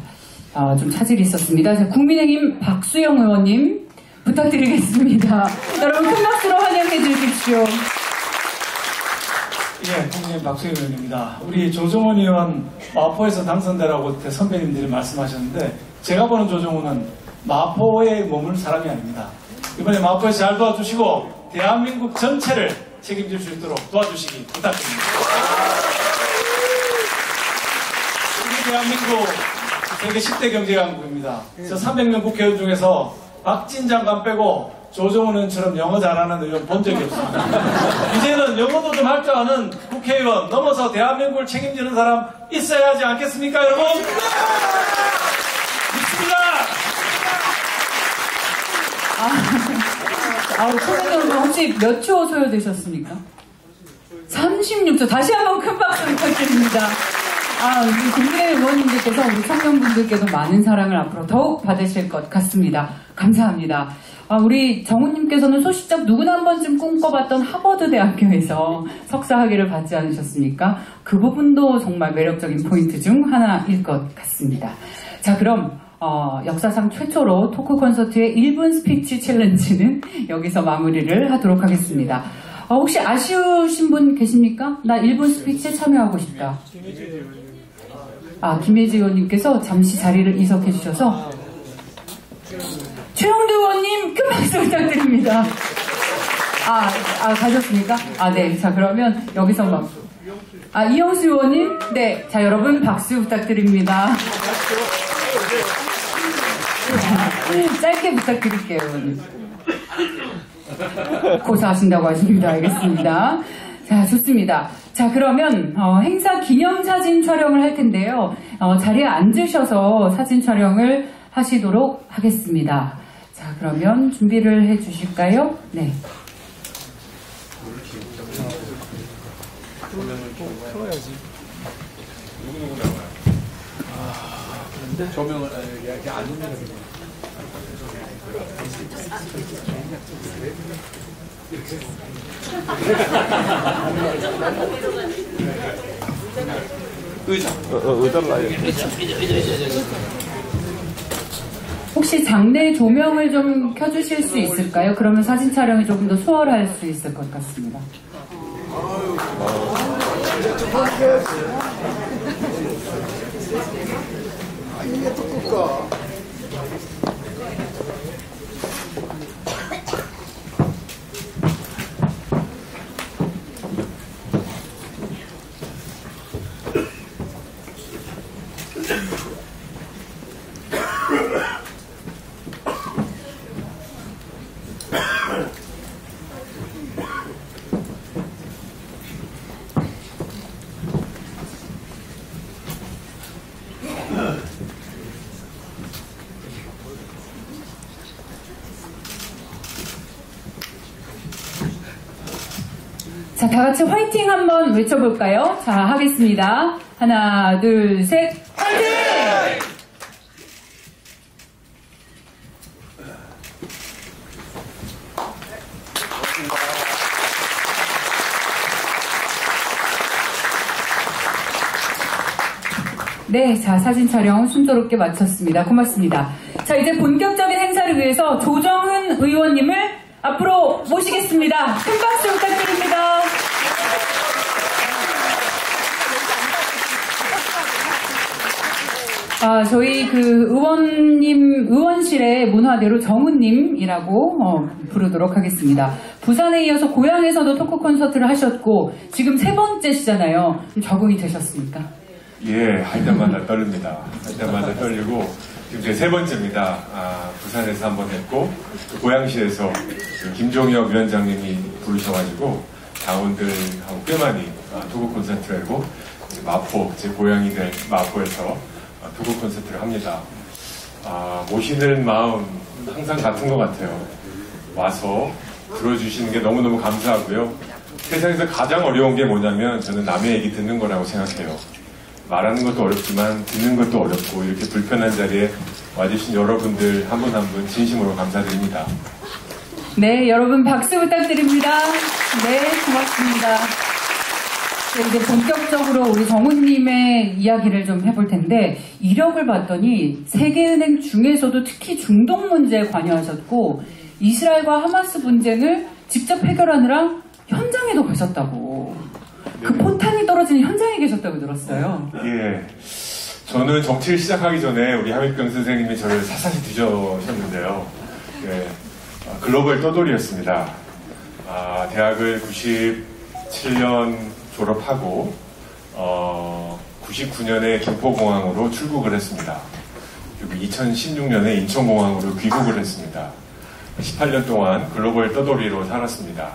좀 차질이 있었습니다. 자, 국민의힘 박수영 의원님 부탁드리겠습니다. 여러분 큰 박수로 환영해 주십시오. 예, 국민의힘 박수영 의원입니다. 우리 조정훈 의원 마포에서 당선되라고 선배님들이 말씀하셨는데 제가 보는 조정훈은 마포에 머물 사람이 아닙니다. 이번에 마포에서 잘 도와주시고 대한민국 전체를 책임질 수 있도록 도와주시기 부탁드립니다. 우리 대한민국 세계 10대 경제강국입니다. 저 300명 국회의원 중에서 박진 장관 빼고 조정훈 의원처럼 영어 잘하는 의원 본 적이 없습니다. 이제는 영어도 좀 할 줄 아는 국회의원 넘어서 대한민국을 책임지는 사람 있어야 하지 않겠습니까, 여러분? 믿습니다. 청년 여러분 혹시 몇 초 소요되셨습니까? 36초. 다시 한번 큰 박수 부탁드립니다. 우리 국민의 의원님들께서 우리 청년분들께도 많은 사랑을 앞으로 더욱 받으실 것 같습니다. 감사합니다. 우리 정훈님께서는 소시적 누구나 한 번쯤 꿈꿔봤던 하버드 대학교에서 석사 학위를 받지 않으셨습니까? 그 부분도 정말 매력적인 포인트 중 하나일 것 같습니다. 자, 그럼 역사상 최초로 토크 콘서트의 1분 스피치 챌린지는 여기서 마무리를 하도록 하겠습니다. 혹시 아쉬우신 분 계십니까? 나 1분 스피치에 참여하고 싶다. 김혜지 의원님께서 잠시 자리를 이석해 주셔서 최영두 의원님 큰 박수 부탁드립니다. 가셨습니까? 네. 자, 그러면 여기서 이영수 의원님, 네. 자, 여러분 박수 부탁드립니다. 짧게 부탁드릴게요, 의원님. 고사하신다고 하십니다. 알겠습니다. 자, 좋습니다. 자, 그러면 행사 기념사진 촬영을 할 텐데요. 자리에 앉으셔서 사진 촬영을 하시도록 하겠습니다. 자, 그러면 준비를 해 주실까요? 네. 틀어야지. 누구 나와요? 그런데 조명을 이렇게 안 오면 의자. 의자를 놔요. 혹시 장내 조명을 좀 켜주실 수 있을까요? 그러면 사진 촬영이 조금 더 수월할 수 있을 것 같습니다. 이게 또 끌까? 자, 다 같이 화이팅 한번 외쳐볼까요? 자, 하겠습니다. 하나, 둘, 셋, 화이팅! 네, 자, 사진 촬영 순조롭게 마쳤습니다. 고맙습니다. 자, 이제 본격적인 행사를 위해서 조정훈 의원님을 앞으로 모시겠습니다. 큰 박수 부탁드립니다. 저희 의원실의 문화대로 정훈님이라고 부르도록 하겠습니다. 부산에 이어서 고향에서도 토크 콘서트를 하셨고 지금 3번째시잖아요. 적응이 되셨습니까? 예, 할 때마다 떨립니다. 할 때마다 떨리고 지금 제 3번째입니다. 부산에서 한번 했고 고양시에서 김종혁 위원장님이 부르셔가지고 당원들하고 꽤 많이 토크 콘서트를 하고 마포, 제 고향이 된 마포에서 토크 콘서트를 합니다. 모시는 마음 항상 같은 것 같아요. 와서 들어주시는 게 너무너무 감사하고요. 세상에서 가장 어려운 게 뭐냐면 저는 남의 얘기 듣는 거라고 생각해요. 말하는 것도 어렵지만 듣는 것도 어렵고 이렇게 불편한 자리에 와주신 여러분들 한 분 한 분 진심으로 감사드립니다. 네, 여러분 박수 부탁드립니다. 네, 고맙습니다. 이제 본격적으로 우리 정훈님의 이야기를 좀 해볼 텐데 이력을 봤더니 세계은행 중에서도 특히 중동 문제에 관여하셨고 이스라엘과 하마스 분쟁을 직접 해결하느라 현장에도 가셨다고. 그 포탄이 떨어지는 현장에 계셨다고 들었어요. 예, 저는 정치를 시작하기 전에 우리 함익병 선생님이 저를 사사시 뒤져셨는데요. 예, 글로벌 떠돌이였습니다. 대학을 97년 졸업하고 99년에 김포공항으로 출국을 했습니다. 그리고 2016년에 인천공항으로 귀국을 했습니다. 18년 동안 글로벌 떠돌이로 살았습니다.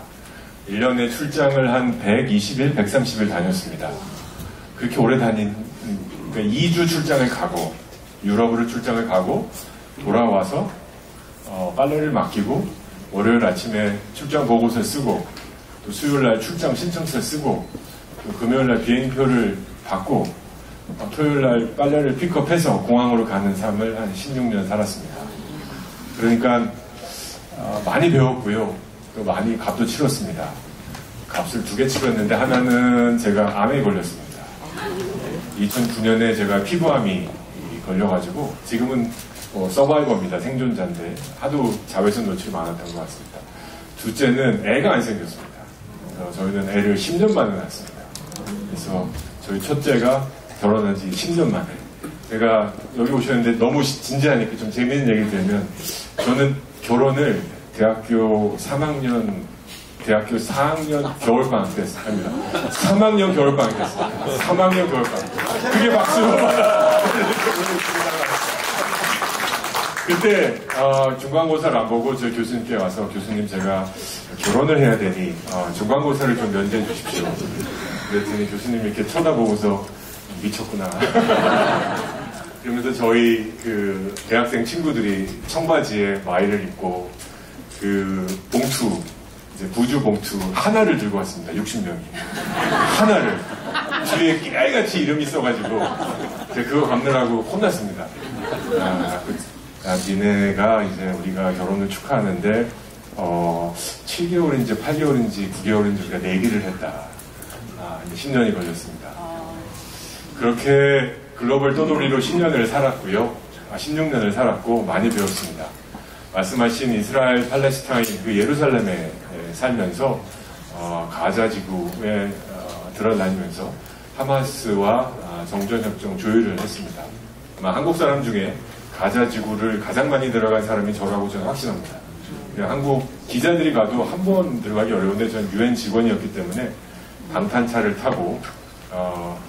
1년에 출장을 한 120일, 130일 다녔습니다. 그렇게 오래 다닌, 그러니까 2주 출장을 가고, 유럽으로 출장을 가고, 돌아와서, 빨래를 맡기고, 월요일 아침에 출장 보고서 쓰고, 또 수요일 날 출장 신청서 쓰고, 또 금요일 날 비행표를 받고, 토요일 날 빨래를 픽업해서 공항으로 가는 삶을 한 16년 살았습니다. 그러니까, 많이 배웠고요. 또 많이 값도 치렀습니다. 값을 2개 치렀는데 하나는 제가 암에 걸렸습니다. 2009년에 제가 피부암이 걸려가지고 지금은 서바이버입니다. 생존자인데 하도 자외선 노출이 많았던 것 같습니다. 둘째는 애가 안 생겼습니다. 저희는 애를 10년 만에 낳았습니다. 그래서 저희 첫째가 결혼한 지 10년 만에. 제가 여기 오셨는데 너무 진지하니까 좀 재미있는 얘기를 드리면 저는 결혼을 대학교 4학년 겨울방학 때 합니다. 3학년 겨울방학 때 했어요. 3학년 겨울방학. 그게 박수! 그때 중간고사를 안 보고 저희 교수님께 와서 교수님 제가 결혼을 해야 되니 중간고사를 좀 면제해 주십시오. 그랬더니 교수님이 이렇게 쳐다보고서 미쳤구나. 그러면서 저희 그 대학생 친구들이 청바지에 마이를 입고 그 봉투, 이제 부주 봉투 하나를 들고 왔습니다. 60명이. 하나를. 뒤에 깨알같이 이름이 써가지고 제가 그거 감느라고 혼났습니다. 니네가 이제 우리가 결혼을 축하하는데 7개월인지 8개월인지 9개월인지 우리가 내기를 했다. 이제 10년이 걸렸습니다. 그렇게 글로벌 떠돌이로 10년을 살았고요. 16년을 살았고 많이 배웠습니다. 말씀하신 이스라엘 팔레스타인 그 예루살렘에 살면서 가자 지구에 들어다니면서 하마스와 정전협정 조율을 했습니다. 아마 한국 사람 중에 가자 지구를 가장 많이 들어간 사람이 저라고 저는 확신합니다. 한국 기자들이 가도 한 번 들어가기 어려운데 저는 UN 직원이었기 때문에 방탄차를 타고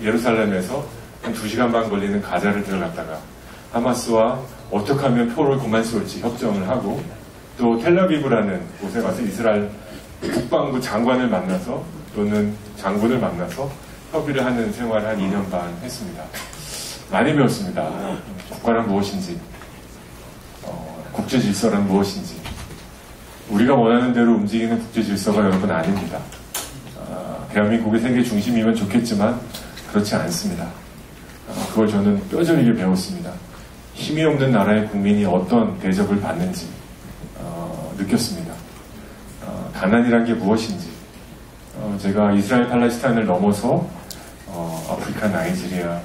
예루살렘에서 한 2시간 반 걸리는 가자를 들어갔다가 하마스와 어떻게 하면 표를 그만 쏠지 협정을 하고 또 텔라비브라는 곳에 가서 이스라엘 국방부 장관을 만나서 또는 장군을 만나서 협의를 하는 생활을 한 2년 반 했습니다. 많이 배웠습니다. 국가란 무엇인지, 국제 질서란 무엇인지. 우리가 원하는 대로 움직이는 국제 질서가 여러분 아닙니다. 대한민국의 세계 중심이면 좋겠지만 그렇지 않습니다. 그걸 저는 뼈저리게 배웠습니다. 힘이 없는 나라의 국민이 어떤 대접을 받는지 느꼈습니다. 가난이란 게 무엇인지. 제가 이스라엘 팔레스타인을 넘어서 아프리카, 나이지리아,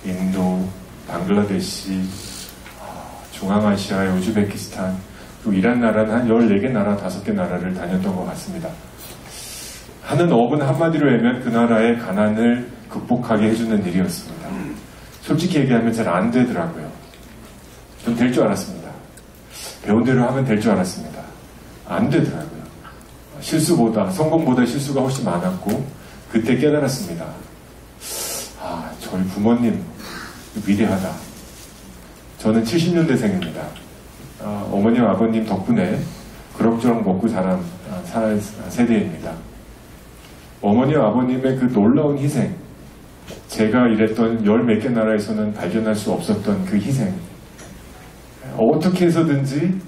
인도, 방글라데시, 중앙아시아의 우즈베키스탄, 또 이란 나라는 한 14개 나라, 5개 나라를 다녔던 것 같습니다. 하는 업은 한마디로 하면 그 나라의 가난을 극복하게 해주는 일이었습니다. 솔직히 얘기하면 잘 안 되더라고요. 좀 될 줄 알았습니다. 배운 대로 하면 될 줄 알았습니다. 안 되더라고요. 실수보다, 성공보다 실수가 훨씬 많았고 그때 깨달았습니다. 저희 부모님 위대하다. 저는 70년대생입니다. 어머님, 아버님 덕분에 그럭저럭 먹고 자란 세대입니다. 어머님, 아버님의 그 놀라운 희생, 제가 일했던 10몇 개 나라에서는 발견할 수 없었던 그 희생, 어떻게 해서든지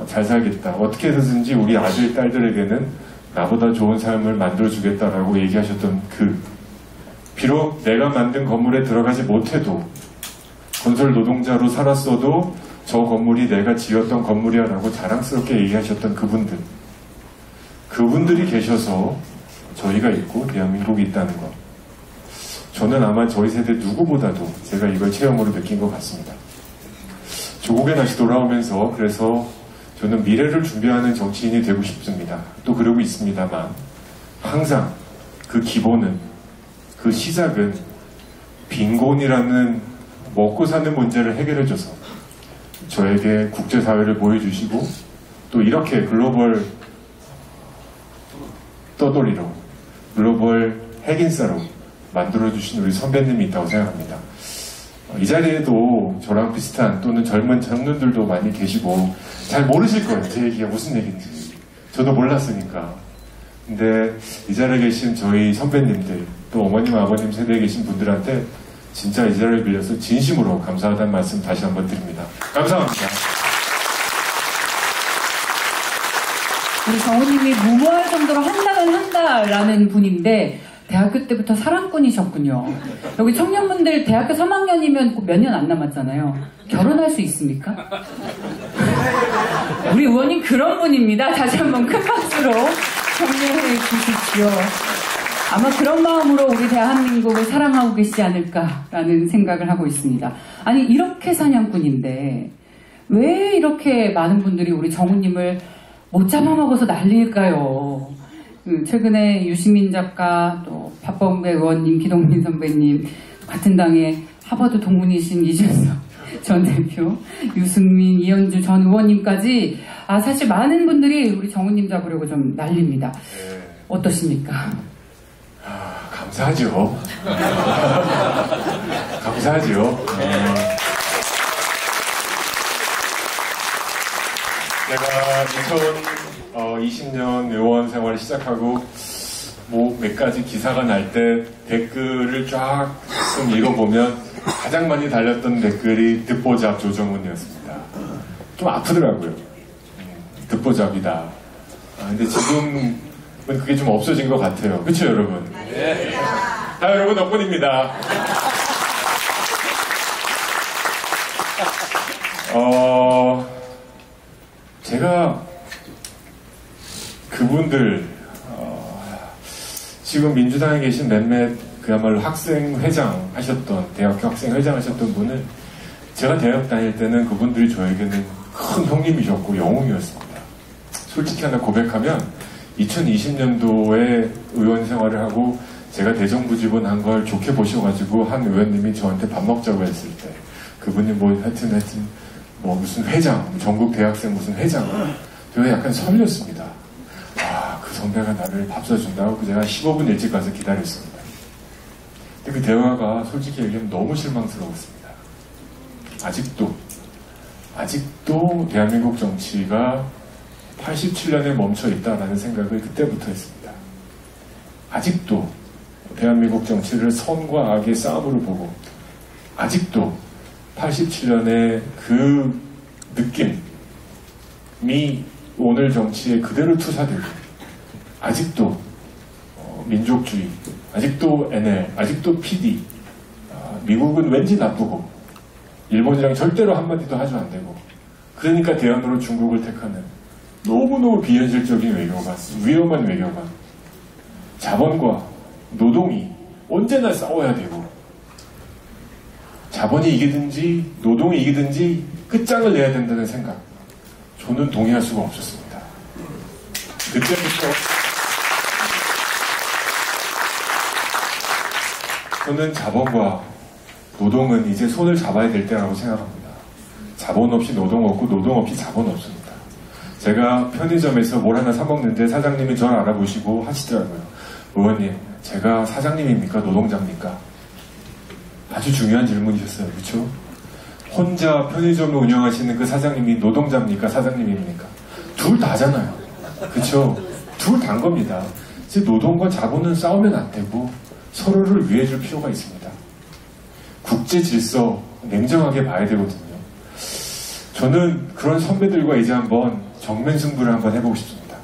잘 살겠다, 어떻게 해서든지 우리 아들, 딸들에게는 나보다 좋은 삶을 만들어주겠다라고 얘기하셨던 비록 내가 만든 건물에 들어가지 못해도 건설 노동자로 살았어도 저 건물이 내가 지었던 건물이야 라고 자랑스럽게 얘기하셨던 그분들이 계셔서 저희가 있고 대한민국이 있다는 것. 저는 아마 저희 세대 누구보다도 제가 이걸 체험으로 느낀 것 같습니다. 조국에 다시 돌아오면서 그래서 저는 미래를 준비하는 정치인이 되고 싶습니다. 또 그러고 있습니다만 항상 그 기본은, 그 시작은 빈곤이라는 먹고 사는 문제를 해결해줘서 저에게 국제사회를 보여주시고 또 이렇게 글로벌 떠돌이로, 글로벌 핵인싸로 만들어주신 우리 선배님이 있다고 생각합니다. 이 자리에도 저랑 비슷한 또는 젊은 청년들도 많이 계시고 잘 모르실 거예요. 제 얘기가 무슨 얘기인지. 저도 몰랐으니까. 근데 이 자리에 계신 저희 선배님들 또 어머님 아버님 세대에 계신 분들한테 진짜 이 자리를 빌려서 진심으로 감사하다는 말씀 다시 한번 드립니다. 감사합니다. 우리 정우님이 무모할 정도로 한다면 한다라는 분인데 대학교 때부터 사랑꾼이셨군요. 여기 청년분들 대학교 3학년이면 몇 년 안 남았잖아요. 결혼할 수 있습니까? 우리 의원님 그런 분입니다. 다시 한번 큰 박수로 격려해 주십시오. 아마 그런 마음으로 우리 대한민국을 사랑하고 계시지 않을까라는 생각을 하고 있습니다. 아니 이렇게 사냥꾼인데 왜 이렇게 많은 분들이 우리 정우님을 못 잡아먹어서 난리일까요? 최근에 유시민 작가, 또 박범계 의원님, 기동민 선배님, 같은 당의 하버드 동문이신 이준석 전 대표, 유승민, 이현주 전 의원님까지 사실 많은 분들이 우리 정우님 잡으려고 좀 난립니다. 어떠십니까? 감사하죠. 감사하죠. 제가 2020년 의원 생활을 시작하고 뭐 몇 가지 기사가 날 때 댓글을 쫙 좀 읽어보면 가장 많이 달렸던 댓글이 듣보잡 조정훈이었습니다. 좀 아프더라고요. 듣보잡이다. 근데 지금은 그게 좀 없어진 것 같아요. 그렇죠 여러분? 네. 다 여러분 덕분입니다. 제가 그분들 지금 민주당에 계신 몇몇 그야말로 학생회장 하셨던 대학교 학생회장 하셨던 분은 제가 대학 다닐 때는 그분들이 저에게는 큰 형님이셨고 영웅이었습니다. 솔직히 하나 고백하면 2020년도에 의원 생활을 하고 제가 대정부 지원한 걸 좋게 보셔가지고 한 의원님이 저한테 밥 먹자고 했을 때 그분이 뭐 하여튼 뭐 무슨 회장, 전국 대학생 무슨 회장 제가 약간 설렸습니다. 그 선배가 나를 밥 사준다고 제가 15분 일찍 가서 기다렸습니다. 근데 그 대화가 솔직히 얘기하면 너무 실망스러웠습니다. 아직도 대한민국 정치가 87년에 멈춰 있다라는 생각을 그때부터 했습니다. 아직도 대한민국 정치를 선과 악의 싸움으로 보고 아직도 87년의 그 느낌이 오늘 정치에 그대로 투사되고 아직도 민족주의, 아직도 NL, 아직도 PD 미국은 왠지 나쁘고 일본이랑 절대로 한마디도 하지 안 되고 그러니까 대안으로 중국을 택하는 너무너무 비현실적인 외교관, 위험한 외교관 자본과 노동이 언제나 싸워야 되고 자본이 이기든지 노동이 이기든지 끝장을 내야 된다는 생각 저는 동의할 수가 없었습니다. 그때부터 저는 자본과 노동은 이제 손을 잡아야 될 때라고 생각합니다. 자본 없이 노동 없고 노동 없이 자본 없습니다. 제가 편의점에서 뭘 하나 사 먹는데 사장님이 저를 알아보시고 하시더라고요. 의원님, 제가 사장님입니까? 노동자입니까? 아주 중요한 질문이셨어요. 그렇죠? 혼자 편의점을 운영하시는 그 사장님이 노동자입니까? 사장님입니까? 둘 다잖아요. 그렇죠? 둘 다인 겁니다. 이제 노동과 자본은 싸우면 안 되고 서로를 위해줄 필요가 있습니다. 국제 질서 냉정하게 봐야 되거든요. 저는 그런 선배들과 이제 한번 정면 승부를 한번 해보고 싶습니다.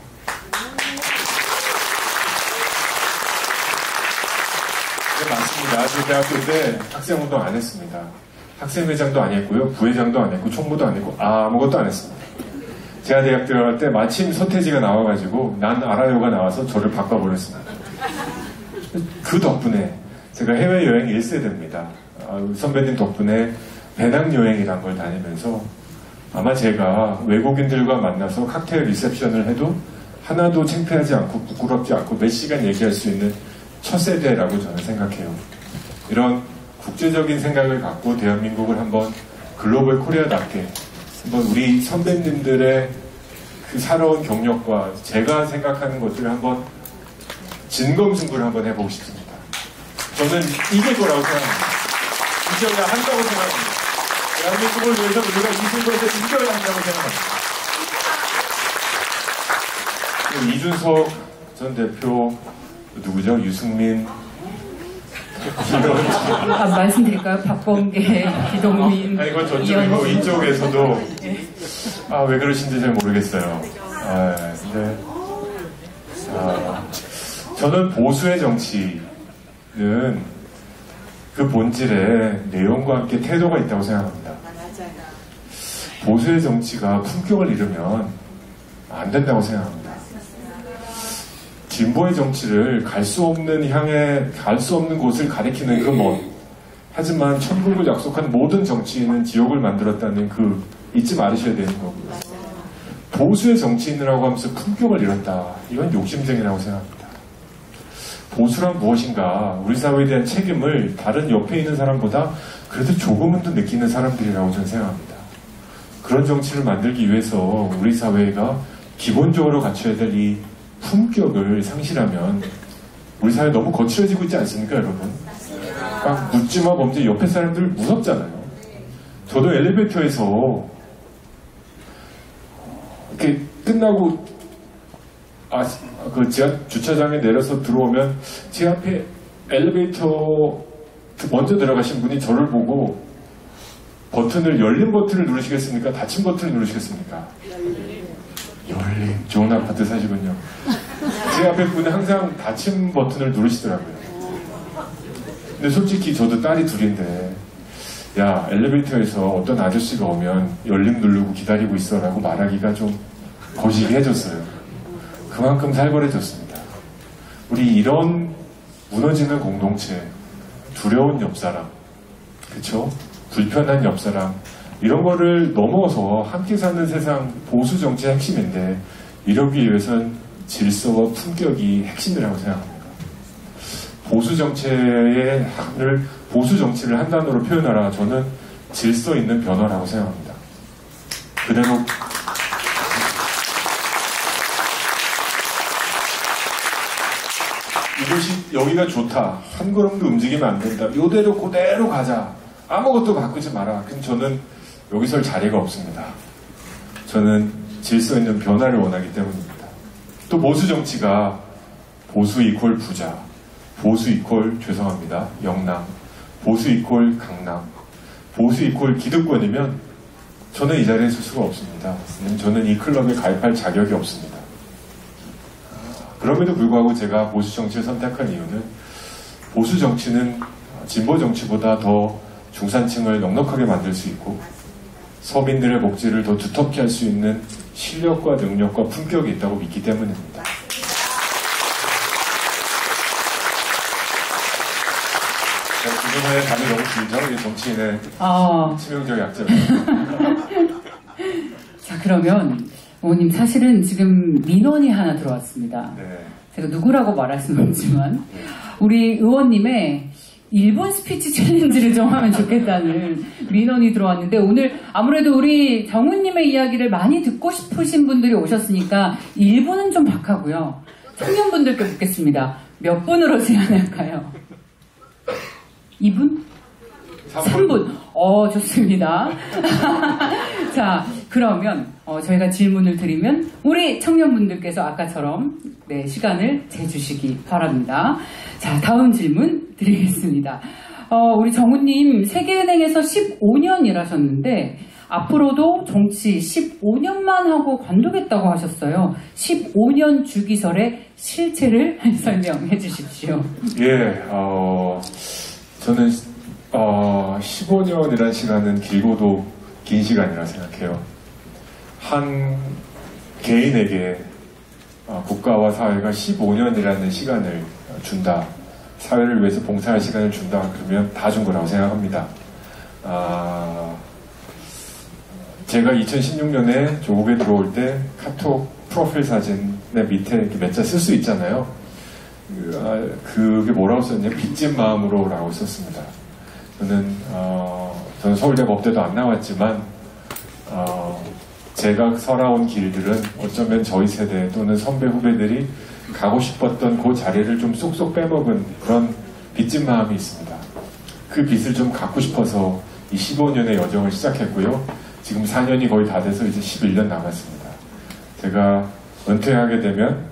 네, 맞습니다. 저 대학교 때 학생운동 안 했습니다. 학생회장도 안 했고요. 부회장도 안 했고 총무도 안 했고 아무것도 안 했습니다. 제가 대학 들어갈 때 마침 서태지가 나와가지고 난 알아요가 나와서 저를 바꿔버렸습니다. 그 덕분에 제가 해외여행 1세대입니다. 선배님 덕분에 배낭여행이란 걸 다니면서 아마 제가 외국인들과 만나서 칵테일 리셉션을 해도 하나도 창피하지 않고 부끄럽지 않고 몇 시간 얘기할 수 있는 첫 세대라고 저는 생각해요. 이런 국제적인 생각을 갖고 대한민국을 한번 글로벌 코리아답게 한번 우리 선배님들의 그 살아온 경력과 제가 생각하는 것들을 한번 진검승부를 한번 해보고 싶습니다. 저는 이길 거라고 생각합니다. 이겨야 한다고 생각합니다. 대한민국을 위해서 우리가 이 선거에서 이겨야 한다고 생각합니다. 이준석 전 대표, 누구죠? 유승민, 말씀드릴까요? 박범계, 기동민. 아니, 이건 저쪽이고 이쪽에서도 왜 그러신지 잘 모르겠어요. 근데 저는 보수의 정치는 그 본질에 내용과 함께 태도가 있다고 생각합니다. 보수의 정치가 품격을 잃으면 안 된다고 생각합니다. 진보의 정치를 갈 수 없는 곳을 가리키는 그 멋. 하지만 천국을 약속한 모든 정치인은 지옥을 만들었다는 그 잊지 말으셔야 되는 거고요. 보수의 정치인이라고 하면서 품격을 잃었다. 이건 욕심쟁이라고 생각합니다. 보수란 무엇인가? 우리 사회에 대한 책임을 다른 옆에 있는 사람보다 그래도 조금은 더 느끼는 사람들이라고 저는 생각합니다. 그런 정치를 만들기 위해서 우리 사회가 기본적으로 갖춰야 될 이 품격을 상실하면 우리 사회 너무 거칠어지고 있지 않습니까, 여러분? 막 묻지마 범죄 옆에 사람들 무섭잖아요. 저도 엘리베이터에서 이렇게 끝나고 그 지하 주차장에 내려서 들어오면 제 앞에 엘리베이터 먼저 들어가신 분이 저를 보고 열린 버튼을 누르시겠습니까? 닫힌 버튼을 누르시겠습니까? 열린. 좋은 아파트 사시군요. 제 앞에 분은 항상 닫힌 버튼을 누르시더라고요. 근데 솔직히 저도 딸이 둘인데, 야, 엘리베이터에서 어떤 아저씨가 오면 열림 누르고 기다리고 있어라고 말하기가 좀 거시기 해졌어요. 그만큼 살벌해졌습니다. 우리 이런 무너지는 공동체, 두려운 옆사람, 그쵸? 불편한 옆사람, 이런 거를 넘어서 함께 사는 세상 보수 정치의 핵심인데, 이러기 위해선 질서와 품격이 핵심이라고 생각합니다. 보수 정치를 한 단어로 표현하라. 저는 질서 있는 변화라고 생각합니다. 그대로 여기가 좋다. 한 걸음도 움직이면 안 된다. 이대로 그대로 가자. 아무것도 바꾸지 마라. 그럼 저는 여기 설 자리가 없습니다. 저는 질서 있는 변화를 원하기 때문입니다. 또 보수 정치가 보수 이퀄 부자, 보수 이퀄 죄송합니다. 영남, 보수 이퀄 강남, 보수 이퀄 기득권이면 저는 이 자리에 설 수가 없습니다. 저는 이 클럽에 가입할 자격이 없습니다. 그럼에도 불구하고 제가 보수 정치를 선택한 이유는 보수 정치는 진보 정치보다 더 중산층을 넉넉하게 만들 수 있고 서민들의 복지를 더 두텁게 할 수 있는 실력과 능력과 품격이 있다고 믿기 때문입니다. 그동안에 답이 너무 길죠? 이게 정치인의 치명적 약점입니다. 자, 그러면 어머님 사실은 지금 민원이 하나 들어왔습니다. 네. 제가 누구라고 말할 수는 없지만 우리 의원님의 1분 스피치 챌린지를 좀 하면 좋겠다는 민원이 들어왔는데, 오늘 아무래도 우리 정우님의 이야기를 많이 듣고 싶으신 분들이 오셨으니까 1분은 좀 박하고요. 청년분들께 묻겠습니다. 몇 분으로 제안할까요? 2분? 3분. 좋습니다. 자, 그러면 저희가 질문을 드리면 우리 청년분들께서 아까처럼 시간을 재주시기 바랍니다. 자, 다음 질문 드리겠습니다. 우리 정우님 세계은행에서 15년 일하셨는데 앞으로도 정치 15년만 하고 관두겠다고 하셨어요. 15년 주기설의 실체를 설명해 주십시오. 예, 저는 15년이라는 시간은 길고도 긴 시간이라 생각해요. 한 개인에게 국가와 사회가 15년이라는 시간을 준다. 사회를 위해서 봉사할 시간을 준다. 그러면 다 준 거라고 생각합니다. 제가 2016년에 조국에 들어올 때 카톡 프로필 사진의 밑에 이렇게 몇 자 쓸 수 있잖아요. 그게 뭐라고 썼냐? 빚진 마음으로 라고 썼습니다. 저는 서울대 법대도 안 나왔지만 제가 살아온 길들은 어쩌면 저희 세대 또는 선배 후배들이 가고 싶었던 그 자리를 좀 쏙쏙 빼먹은 그런 빚진 마음이 있습니다. 그 빚을 좀 갚고 싶어서 이 15년의 여정을 시작했고요. 지금 4년이 거의 다 돼서 이제 11년 남았습니다. 제가 은퇴하게 되면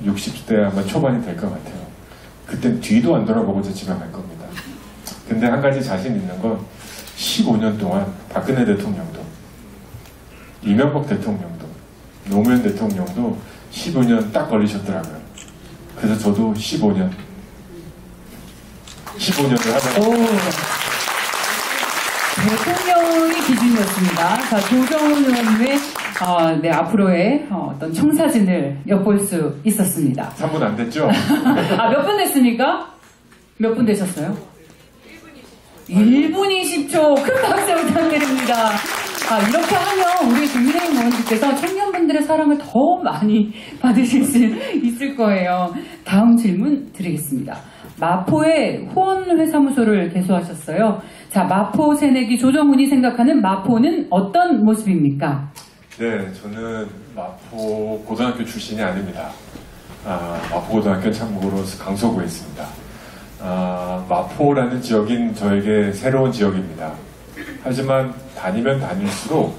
60대 아마 초반이 될 것 같아요. 그땐 뒤도 안 돌아보고 저 집에 갈 겁니다. 근데 한 가지 자신 있는 건 15년 동안 박근혜 대통령도 이명박 대통령도 노무현 대통령도 15년 딱 걸리셨더라고요. 그래서 저도 15년을 하다 대통령이 기준이었습니다. 자, 조정훈 의원님의 네, 앞으로의 어떤 청사진을 엿볼 수 있었습니다. 3분 안 됐죠? 몇 분 됐습니까? 몇 분 되셨어요? 1분 20초. 큰 박수 부탁드립니다. 이렇게 하면 우리 국민의힘 의원님께서 청년분들의 사랑을 더 많이 받으실 수 있을 거예요. 다음 질문 드리겠습니다. 마포에 후원회사무소를 개소하셨어요. 자, 마포 새내기 조정훈이 생각하는 마포는 어떤 모습입니까? 네, 저는 마포 고등학교 출신이 아닙니다. 마포 고등학교는 참고로 강서구에 있습니다. 마포라는 지역인 저에게 새로운 지역입니다. 하지만 다니면 다닐수록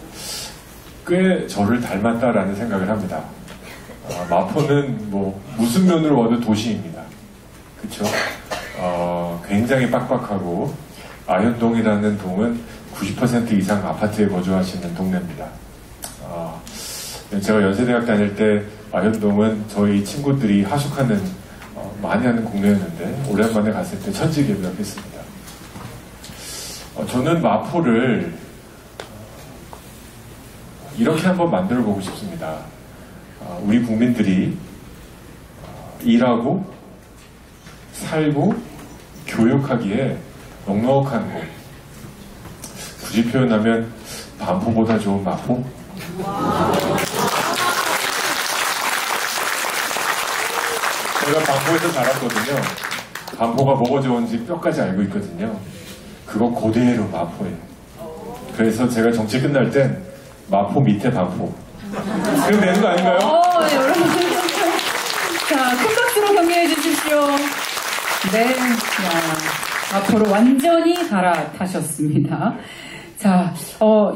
꽤 저를 닮았다라는 생각을 합니다. 마포는 뭐 무슨 면으로 봐도 도시입니다. 그렇죠? 굉장히 빡빡하고 아현동이라는 동은 90% 이상 아파트에 거주하시는 동네입니다. 제가 연세대학 다닐 때 아현동은 저희 친구들이 하숙하는 많이 하는 공간이었는데 오랜만에 갔을 때 천지개벽했습니다. 저는 마포를 이렇게 한번 만들어 보고 싶습니다. 우리 국민들이 일하고 살고 교육하기에 넉넉한 곳. 굳이 표현하면 반포보다 좋은 마포? 제가 반포에서 자랐거든요. 반포가 뭐가 좋은지 뼈까지 알고 있거든요. 그거 그대로 마포예요. 그래서 제가 정치 끝날 땐 마포 밑에 반포. 그럼 되는 거 아닌가요? 네, 여러분. 자, 큰 박수로 격려해 주십시오. 네, 앞으로 완전히 갈아타셨습니다. 자,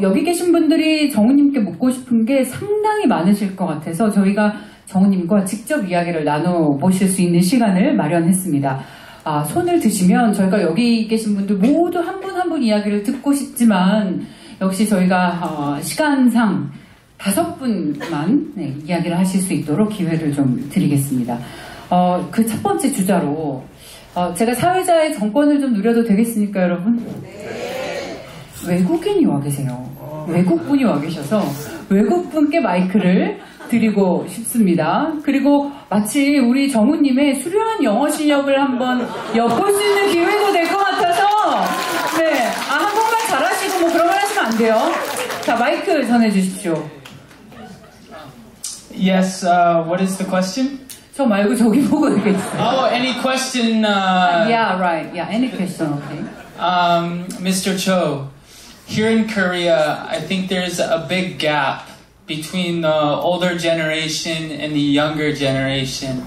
여기 계신 분들이 정우님께 묻고 싶은 게 상당히 많으실 것 같아서 저희가 정우님과 직접 이야기를 나눠보실 수 있는 시간을 마련했습니다. 손을 드시면 저희가 여기 계신 분들 모두 한 분 한 분 이야기를 듣고 싶지만 역시 저희가 시간상 5분만 이야기를 하실 수 있도록 기회를 좀 드리겠습니다. 그 첫 번째 주자로 제가 사회자의 정권을 좀 누려도 되겠습니까, 여러분? 네. 외국인이 와 계세요. 외국분이 와 계셔서 외국분께 마이크를 드리고 싶습니다. 그리고 마치 우리 정우님의 수려한 영어 실력을 한번 엿볼 수 있는 기회도 될 것 같아서 네, 한국말 잘하시고 뭐 그런 말 하시면 안 돼요. 자, 마이크 전해주십시오. Yes, what is the question? 저 말고 저기 보고 있겠어요. Oh, any question? Yeah, right. Yeah, any question, okay. Mr. Cho, here in Korea, I think there's a big gap between the older generation and the younger generation.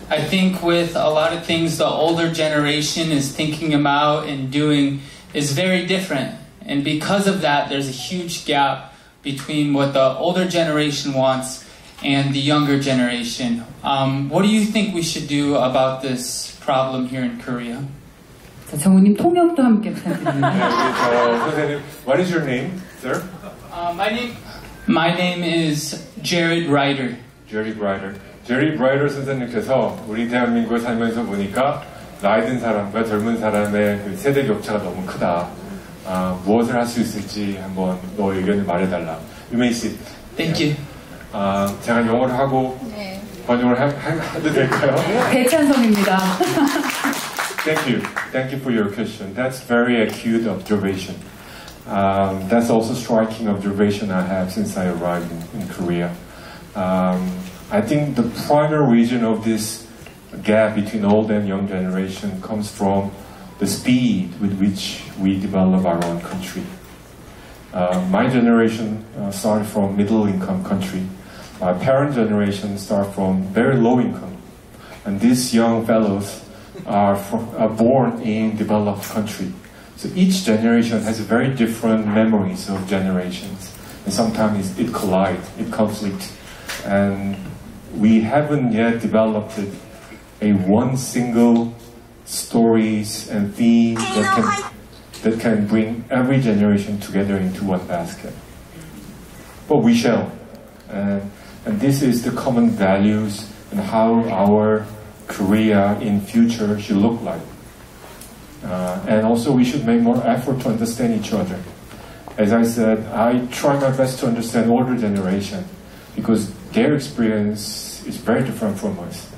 I think with a lot of things the older generation is thinking about and doing is very different. And because of that, there's a huge gap between what the older generation wants and the younger generation. What do you think we should do about this problem here in Korea? 자, 정우님 통역도 함께 부탁드립니다. 선생님, what is your name, sir? My name is Jared Ryder. Jared Ryder. Jared Ryder 선생님께서 우리 대한민국에 살면서 보니까 나이 든 사람과 젊은 사람의 그 세대 격차가 너무 크다. 무엇을 할 수 있을지 한번 너 의견을 말해달라. You may sit. Thank you. 제가 영어를 하고 번역을 해도 될까요? 대찬성입니다. Thank you. Thank you for your question. That's very acute observation. That's also striking observation I have since I arrived in Korea. I think the primary reason of this gap between old and young generation comes from the speed with which we develop our own country. My generation started from middle income country. My parent generation start from very low income. And these young fellows are born in developed country. So each generation has very different memories of generations. And sometimes it collides, it conflicts. And we haven't yet developed a one single stories and theme that can bring every generation together into one basket. But we shall. And this is the common values and how our Korea in future should look like. And also we should make more effort to understand each other. As I said, I try my best to understand older generation because their experience is very different from us.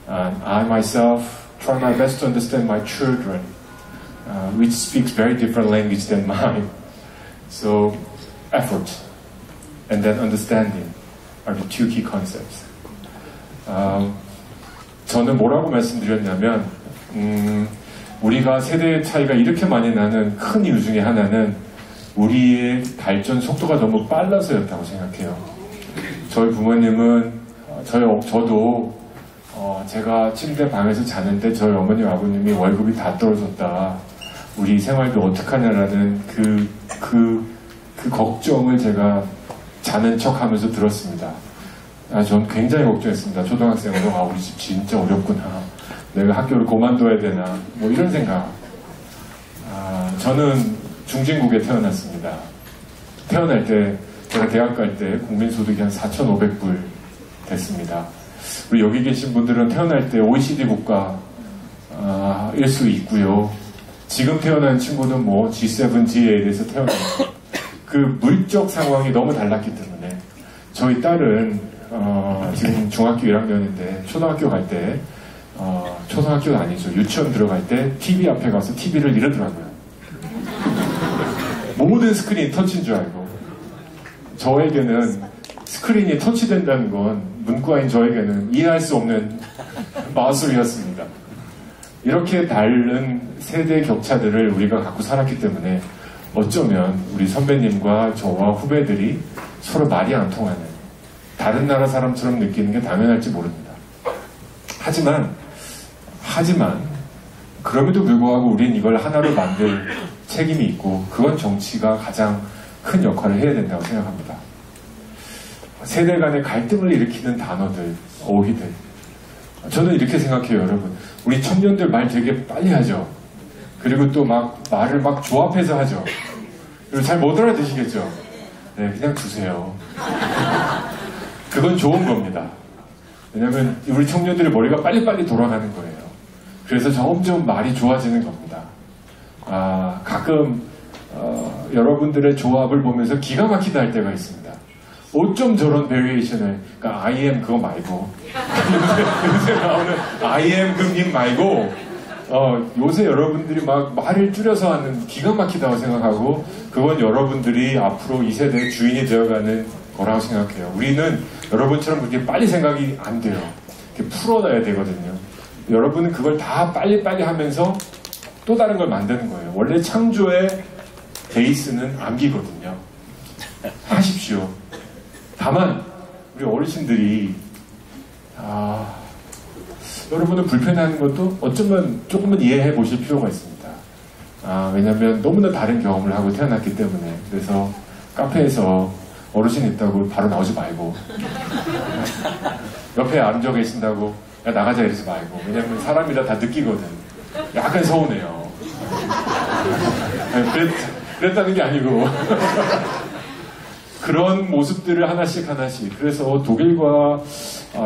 And I myself try my best to understand my children, which speaks very different language than mine. So effort and then understanding are the two key concepts. 저는 뭐라고 말씀드렸냐면 우리가 세대 차이가 이렇게 많이 나는 큰 이유 중에 하나는 우리의 발전 속도가 너무 빨라서였다고 생각해요. 저희 부모님은 저도 제가 침대 방에서 자는데 저희 어머니 아버님이 월급이 다 떨어졌다. 우리 생활비 어떡하냐라는 그 걱정을 제가 자는 척 하면서 들었습니다. 전 굉장히 걱정했습니다. 초등학생으로 우리 집 진짜 어렵구나. 내가 학교를 그만둬야 되나. 뭐 이런 생각. 저는 중진국에 태어났습니다. 태어날 때 제가 대학 갈 때 국민소득이 한 4,500불 됐습니다. 우리 여기 계신 분들은 태어날 때 OECD 국가 일 수 있고요. 지금 태어난 친구는 뭐 G7, G8에서 태어났고 그 물적 상황이 너무 달랐기 때문에 저희 딸은 지금 중학교 1학년인데 초등학교 갈 때 초등학교는 아니죠. 유치원 들어갈 때 TV 앞에 가서 TV를 이러더라고요. 모든 스크린이 터치인 줄 알고 저에게는 스크린이 터치된다는 건 문과인 저에게는 이해할 수 없는 마술이었습니다. 이렇게 다른 세대 격차들을 우리가 갖고 살았기 때문에 어쩌면 우리 선배님과 저와 후배들이 서로 말이 안 통하는 다른 나라 사람처럼 느끼는 게 당연할지 모릅니다. 하지만 그럼에도 불구하고 우린 이걸 하나로 만들 책임이 있고 그건 정치가 가장 큰 역할을 해야 된다고 생각합니다. 세대 간의 갈등을 일으키는 단어들, 어휘들. 저는 이렇게 생각해요, 여러분. 우리 청년들 말 되게 빨리 하죠. 그리고 또 말을 조합해서 하죠. 그리고 잘 못 알아듣시겠죠? 네, 그냥 두세요. 그건 좋은 겁니다. 왜냐면 우리 청년들의 머리가 빨리빨리 돌아가는 거예요. 그래서 점점 말이 좋아지는 겁니다. 가끔 여러분들의 조합을 보면서 기가 막히다 할 때가 있습니다. 어쩜 저런 베리에이션을, 그러니까 I am 그거 말고 요새 나오는 I am 그 밈 말고 요새 여러분들이 말을 줄여서 하는 기가 막히다고 생각하고 그건 여러분들이 앞으로 이 세대의 주인이 되어가는 거라고 생각해요. 우리는 여러분처럼 그렇게 빨리 생각이 안 돼요. 이렇게 풀어놔야 되거든요. 여러분은 그걸 다 빨리빨리 하면서 또 다른 걸 만드는 거예요. 원래 창조의 베이스는 암기거든요. 하십시오. 다만 우리 어르신들이 여러분은 불편해하는 것도 어쩌면 조금은 이해해 보실 필요가 있습니다. 왜냐하면 너무나 다른 경험을 하고 태어났기 때문에. 그래서 카페에서 어르신 있다고 바로 나오지 말고 옆에 앉아 계신다고 야 나가자 이러지 말고. 왜냐하면 사람이라 다 느끼거든. 약간 서운해요. 그랬다는 게 아니고 그런 모습들을 하나씩 그래서 독일과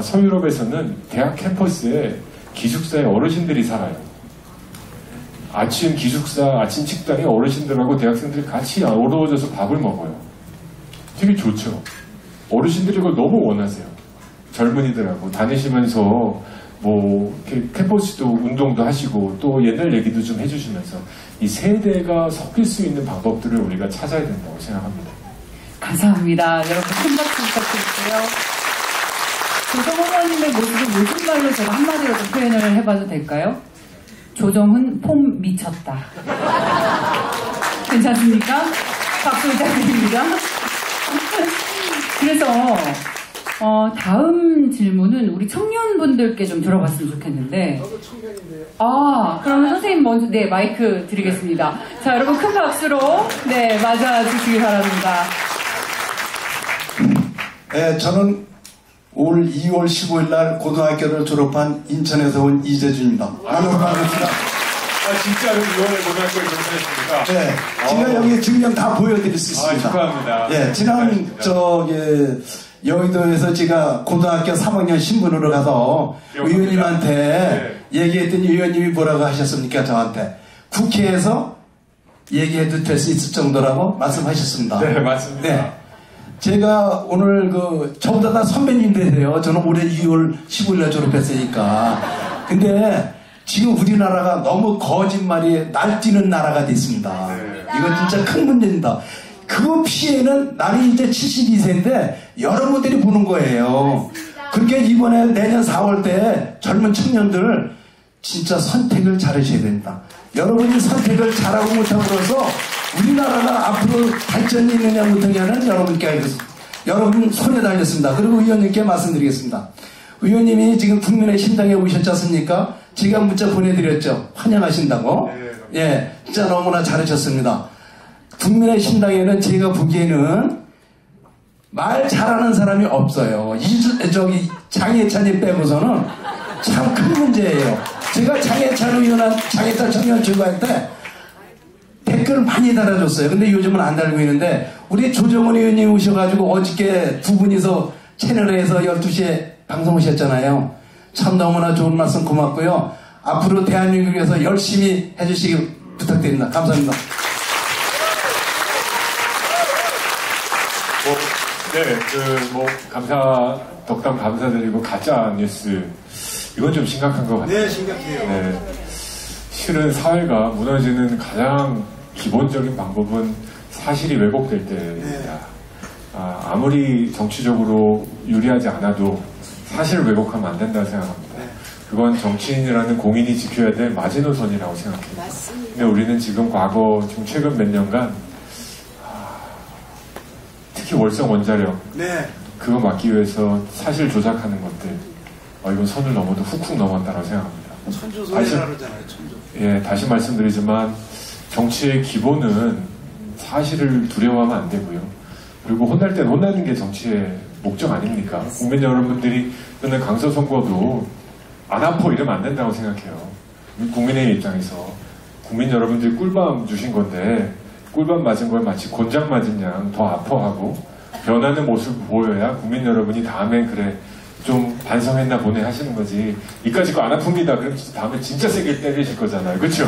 서유럽에서는 대학 캠퍼스에 기숙사에 어르신들이 살아요. 아침 기숙사, 아침 식당에 어르신들하고 대학생들이 같이 어우러져서 밥을 먹어요. 되게 좋죠. 어르신들이 그걸 너무 원하세요. 젊은이들하고 다니시면서 이렇게 캠퍼스도 운동도 하시고 또 옛날 얘기도 좀 해주시면서 이 세대가 섞일 수 있는 방법들을 우리가 찾아야 된다고 생각합니다. 감사합니다. 여러분 큰 박수 부탁드릴게요. 조정훈 의원님의 모습을 무슨 말로 제가 한마디로 좀 표현을 해봐도 될까요? 조정훈 폼 미쳤다. 괜찮습니까? 박수 부탁드립니다. 그래서 다음 질문은 우리 청년분들께 좀 들어봤으면 좋겠는데. 저도 청년인데요. 그러면 선생님 먼저, 네, 마이크 드리겠습니다. 자, 여러분 큰 박수로, 네, 맞아주시기 바랍니다. 네, 저는 올 2월 15일 날 고등학교를 졸업한 인천에서 온 이재준입니다. 만나서 반갑습니다. 진짜로 2월에 고등학교를 졸업했습니다. 네, 제가 여기 증명 다 보여드릴 수 있습니다. 축하합니다. 네, 지난 여의도에서 제가 고등학교 3학년 신분으로 가서 의원님한테 얘기했더니 의원님이 뭐라고 하셨습니까? 저한테 국회에서 얘기해도 될 수 있을 정도라고 말씀하셨습니다. 네, 맞습니다. 네. 제가 오늘 저보다 다 선배님들이에요. 저는 올해 2월 15일에 졸업했으니까. 근데 지금 우리나라가 너무 거짓말이 날뛰는 나라가 됐습니다. 이거 진짜 큰 문제입니다. 그 피해는 나는 이제 72세인데 여러분들이 보는 거예요. 그러니까 이번에 내년 4월 때 젊은 청년들 진짜 선택을 잘하셔야 됩니다. 여러분이 선택을 잘하고 못함으로써 우리나라가 앞으로 발전이 있느냐 못하냐는 여러분께 알겠습니다. 여러분 손에 달렸습니다. 그리고 의원님께 말씀드리겠습니다. 의원님이 지금 국민의힘당에 오셨지 않습니까? 제가 문자 보내드렸죠. 환영하신다고. 예, 진짜 너무나 잘하셨습니다. 국민의힘당에는 제가 보기에는 말 잘하는 사람이 없어요. 장해찬이 빼고서는 참 큰 문제예요. 제가 장해찬 의원한 장해찬 청년 주구할 때 댓글을 많이 달아줬어요. 근데 요즘은 안 달고 있는데 우리 조정원 의원님 오셔가지고 어저께 두 분이서 채널에서 12시에 방송하셨잖아요. 참 너무나 좋은 말씀 고맙고요. 앞으로 대한민국에서 열심히 해주시기 부탁드립니다. 감사합니다. 덕담 감사드리고 가짜 뉴스 이건 좀 심각한 것 같아요. 네, 심각해요. 네. 실은 사회가 무너지는 가장 기본적인 방법은 사실이 왜곡될 때입니다. 아무리 정치적으로 유리하지 않아도 사실을 왜곡하면 안 된다고 생각합니다. 그건 정치인이라는 공인이 지켜야 될 마지노선이라고 생각합니다. 근데 우리는 지금 최근 몇 년간 특히 월성 원자력 그거 막기 위해서 사실 조작하는 것들 이건 선을 넘어도 훅훅 넘었다고 생각합니다. 천조선이라고 그러잖아요. 천조. 예, 다시 말씀드리지만 정치의 기본은 사실을 두려워하면 안 되고요. 그리고 혼날 땐 혼나는 게 정치의 목적 아닙니까? 국민 여러분들이 맨날 강서 선거도 안 아파 이러면 안 된다고 생각해요. 국민의 입장에서 국민 여러분들이 꿀밤 주신 건데 꿀밤 맞은 걸 마치 곤장 맞은 양 더 아파하고 변하는 모습을 보여야 국민 여러분이 다음에 그래 좀 반성했나 보네 하시는 거지. 이까짓 거 안 아픕니다. 그럼 다음에 진짜 세게 때리실 거잖아요. 그렇죠?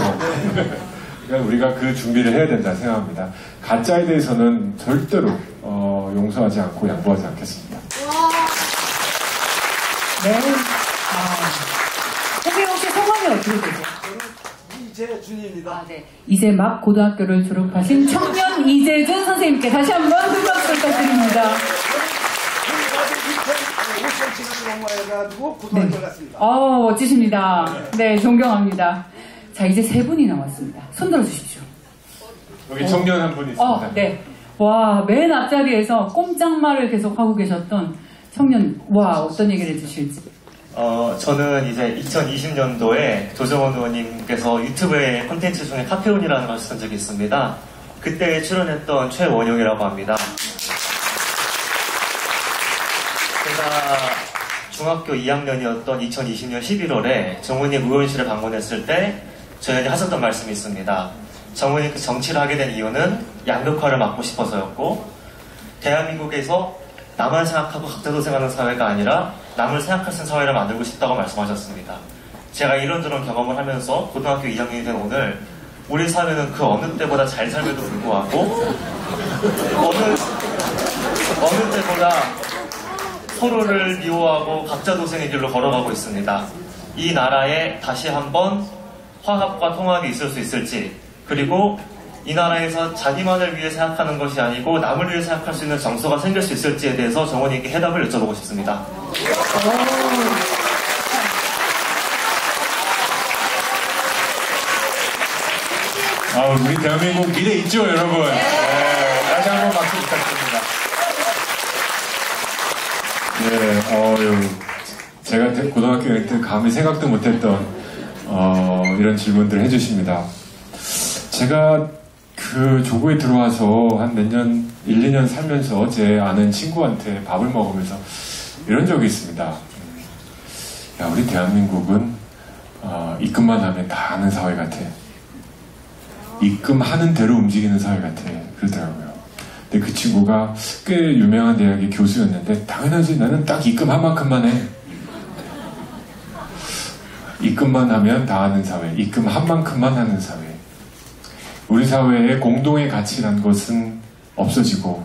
그러니까 우리가 그 준비를 해야 된다 생각합니다. 가짜에 대해서는 절대로 용서하지 않고 양보하지 않겠습니다. 네. 선생님 혹시 성함이 어떻게 되세요? 이재준입니다. 네. 이제 막 고등학교를 졸업하신 청년 이재준 선생님께 다시 한번 큰 박수 부탁드립니다. 해가지고 고등학교 갔습니다. 멋지십니다. 네, 존경합니다. 자, 이제 세 분이 남았습니다. 손 들어주십시오. 여기 청년 한 분 있습니다. 네. 와, 맨 앞자리에서 꼼짝말을 계속 하고 계셨던 청년, 어떤 얘기를 해주실지. 저는 이제 2020년도에 조정원 의원님께서 유튜브에 콘텐츠 중에 카페온이라는 걸 하셨던 적이 있습니다. 그때 출연했던 최원용이라고 합니다. 제가 중학교 2학년이었던 2020년 11월에 정원님 의원실을 방문했을 때 저희한테 하셨던 말씀이 있습니다. 정원님 정치를 하게 된 이유는 양극화를 막고 싶어서였고 대한민국에서 나만 생각하고 각자 도생하는 사회가 아니라 남을 생각할 수 있는 사회를 만들고 싶다고 말씀하셨습니다. 제가 이런저런 경험을 하면서 고등학교 2학년이 된 오늘 우리 사회는 그 어느 때보다 잘 살면도 불구하고 어느 때보다 서로를 미워하고 각자 도생의 길로 걸어가고 있습니다. 이 나라에 다시 한번 화합과 통합이 있을 수 있을지, 그리고 이 나라에서 자기만을 위해 생각하는 것이 아니고 남을 위해 생각할 수 있는 정서가 생길 수 있을지에 대해서 정원님께 해답을 여쭤보고 싶습니다. 우리 대한민국 미래 있죠, 여러분? 네, 다시 한번 박수 부탁드립니다. 제가 고등학교 때 감히 생각도 못했던 이런 질문들을 해주십니다. 제가 그 조국에 들어와서 한 몇 년, 1, 2년 살면서 제 아는 친구한테 밥을 먹으면서 이런 적이 있습니다. 야, 우리 대한민국은 입금만 하면 다 아는 사회 같아. 입금하는 대로 움직이는 사회 같아. 그러더라고요. 근데 그 친구가 꽤 유명한 대학의 교수였는데 당연하지, 나는 딱 입금한 만큼만 해. 입금만 하면 다 아는 사회, 입금한 만큼만 하는 사회. 우리 사회의 공동의 가치란 것은 없어지고